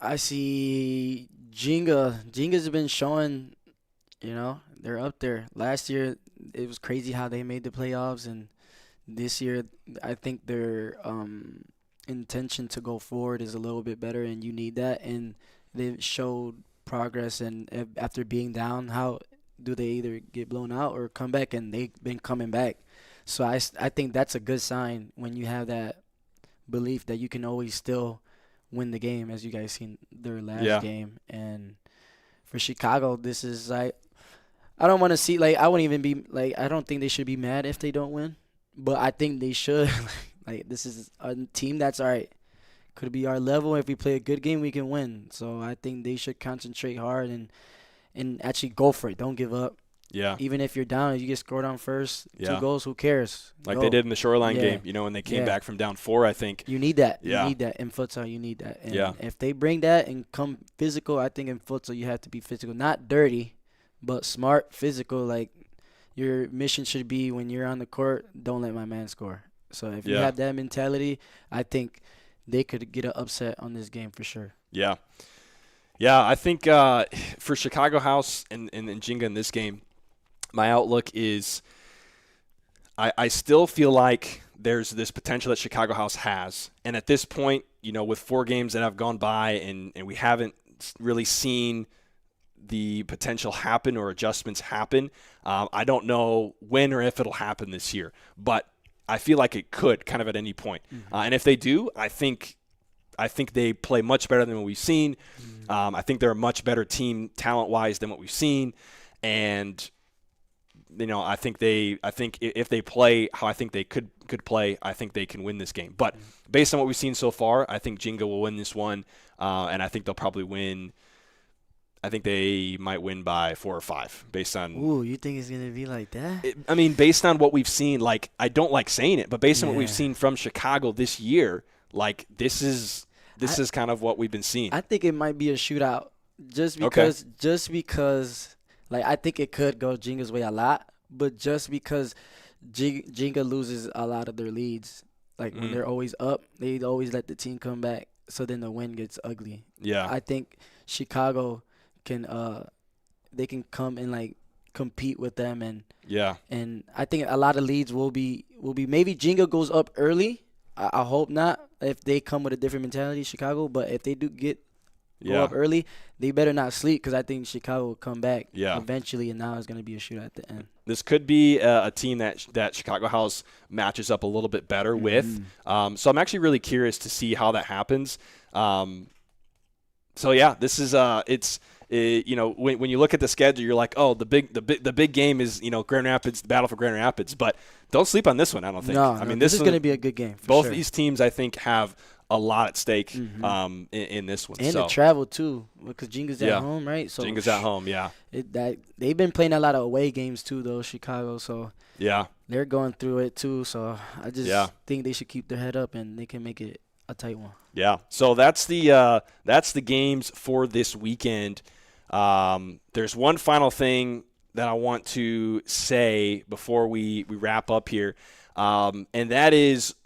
I see Ginga. Ginga's been showing, they're up there. Last year, it was crazy how they made the playoffs, and this year, I think their intention to go forward is a little bit better, and you need that. And they've showed progress, and after being down, how do they either get blown out or come back? And they've been coming back. So I think that's a good sign when you have that belief that you can always still win the game, as you guys seen their last game. And for Chicago, this is like, I don't want to see, I wouldn't even be, I don't think they should be mad if they don't win, but I think they should. This is a team that's all right. Could be our level. If we play a good game, we can win. So I think they should concentrate hard and actually go for it. Don't give up. Yeah. Even if you're down, if you get scored on first, 2 goals, who cares? Like Go. they did in the Shoreline game, when they came back from down 4, I think. You need that. Yeah. You need that. In futsal, you need that. And yeah. if they bring that and come physical, I think in futsal you have to be physical. Not dirty, but smart, physical. Your mission should be when you're on the court, don't let my man score. So if you have that mentality, I think they could get an upset on this game for sure. Yeah. Yeah, I think for Chicago House and Ginga in this game, my outlook is I still feel like there's this potential that Chicago House has. And at this point, with 4 games that have gone by and we haven't really seen the potential happen or adjustments happen, I don't know when or if it'll happen this year. But I feel like it could kind of at any point. And if they do, I think they play much better than what we've seen. I think they're a much better team talent-wise than what we've seen. And I think if they play how I think they could play, I think they can win this game. But based on what we've seen so far, I think Ginga will win this one, and I think they'll probably win. I think they might win by 4 or 5 based on. Ooh, you think it's gonna be like that? Based on what we've seen, I don't like saying it, but based on what we've seen from Chicago this year, this is kind of what we've been seeing. I think it might be a shootout, just because. I think it could go Ginga's way a lot, but just because Ginga loses a lot of their leads, when they're always up, they always let the team come back, so then the win gets ugly. Yeah. I think Chicago can they can come and compete with them, and I think a lot of leads will be maybe Ginga goes up early. I hope not if they come with a different mentality, Chicago, but if they do go up early, they better not sleep, because I think Chicago will come back eventually, and now it's going to be a shootout at the end. This could be a team that Chicago House matches up a little bit better with. So I'm actually really curious to see how that happens. This is when you look at the schedule, you're like, oh, the big game is Grand Rapids, the battle for Grand Rapids, but don't sleep on this one. I don't think. No, this is going to be a good game. Both of these teams, I think, have a lot at stake in this one. And the travel too, because Ginga's at home, right? So Ginga's at home, they've been playing a lot of away games too, though, Chicago. So they're going through it too. So I just think they should keep their head up, and they can make it a tight one. Yeah. So that's the games for this weekend. There's one final thing that I want to say before we wrap up here, and that is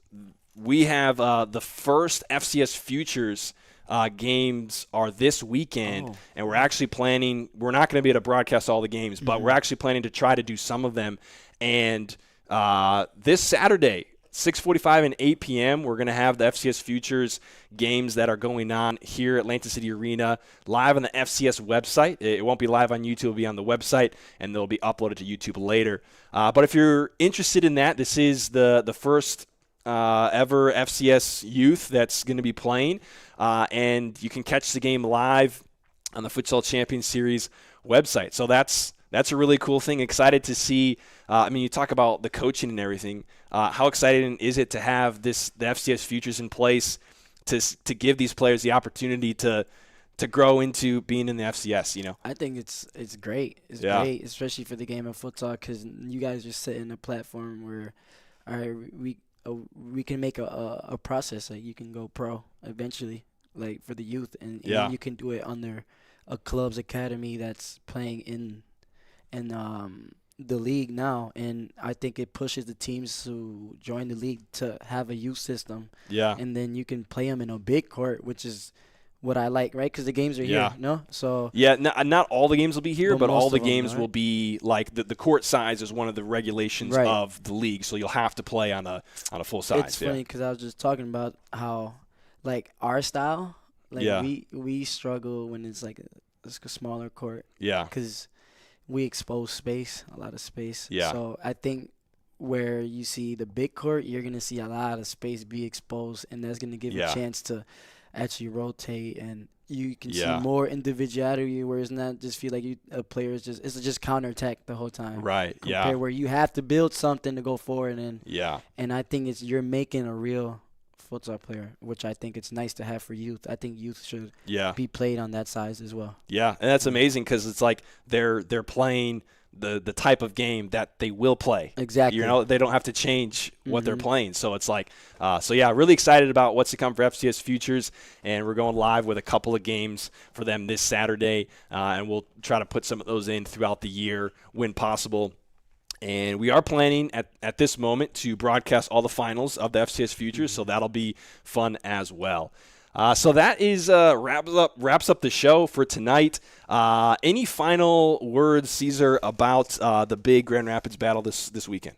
we have the first FCS Futures games are this weekend, and we're actually planning – we're not going to be able to broadcast all the games, but we're actually planning to try to do some of them. And this Saturday, 6:45 and 8 p.m., we're going to have the FCS Futures games that are going on here at Atlantic City Arena live on the FCS website. It won't be live on YouTube. It'll be on the website, and they'll be uploaded to YouTube later. But if you're interested in that, this is the first ever FCS youth that's going to be playing, and you can catch the game live on the Futsal Champions Series website. So that's a really cool thing. Excited to see. You talk about the coaching and everything. How exciting is it to have the FCS Futures in place to give these players the opportunity to grow into being in the FCS? I think it's great. It's great, especially for the game of futsal, because you guys just sit in a platform where, all right, we can make a process. Like, you can go pro eventually, like for the youth, and you can do it under a club's academy that's playing in the league now, and I think it pushes the teams to join the league to have a youth system. Yeah, and then you can play them in a big court, which is what I like, right? Because the games are here, no? So not all the games will be here, but all the games will be like the court size is one of the regulations of the league, so you'll have to play on a full size. It's funny because I was just talking about how, like, our style, like we struggle when it's like a smaller court. Yeah, because we expose a lot of space. Yeah. So I think where you see the big court, you're going to see a lot of space be exposed, and that's going to give you a chance to actually rotate, and you can see more individuality, where it's not just feel like a player is it's just counterattack the whole time. Right. Compare where you have to build something to go forward, and I think you're making a real futsal player, which I think it's nice to have for youth. I think youth should be played on that size as well. Yeah, and that's amazing because it's like they're playing the type of game that they will play. Exactly. They don't have to change what they're playing. So it's like, really excited about what's to come for FCS Futures, and we're going live with a couple of games for them this Saturday, and we'll try to put some of those in throughout the year when possible. And we are planning at this moment to broadcast all the finals of the FCS Futures, so that'll be fun as well. So that is wraps up the show for tonight. Any final words, Cesar, about the big Grand Rapids battle this weekend?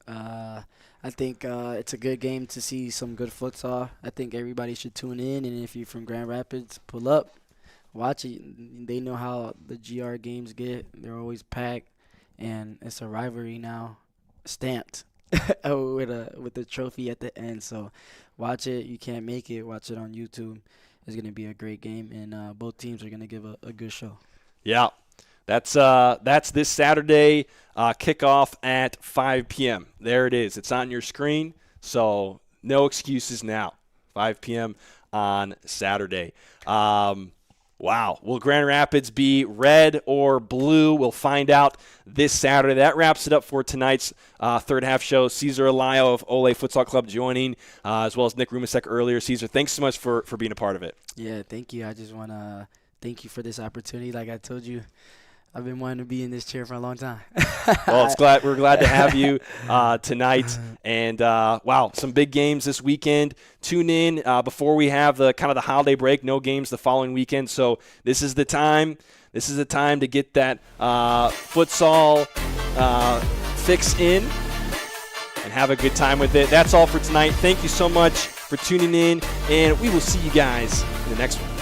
I think it's a good game to see some good futsal. I think everybody should tune in, and if you're from Grand Rapids, pull up, watch it. They know how the GR games get. They're always packed. And it's a rivalry now, stamped with the trophy at the end. So watch it. You can't make it. Watch it on YouTube. It's going to be a great game, and both teams are going to give a good show. Yeah, that's this Saturday, kickoff at 5 p.m. There it is. It's on your screen, so no excuses now. 5 p.m. on Saturday. Wow. Will Grand Rapids be red or blue? We'll find out this Saturday. That wraps it up for tonight's third half show. Cesar Alayo of Ole Futsal Club joining, as well as Nick Rumisek earlier. Cesar, thanks so much for being a part of it. Yeah, thank you. I just want to thank you for this opportunity. Like I told you, I've been wanting to be in this chair for a long time. Well, we're glad to have you tonight. And, wow, some big games this weekend. Tune in before we have the holiday break. No games the following weekend. So this is the time. This is the time to get that futsal fix in and have a good time with it. That's all for tonight. Thank you so much for tuning in, and we will see you guys in the next one.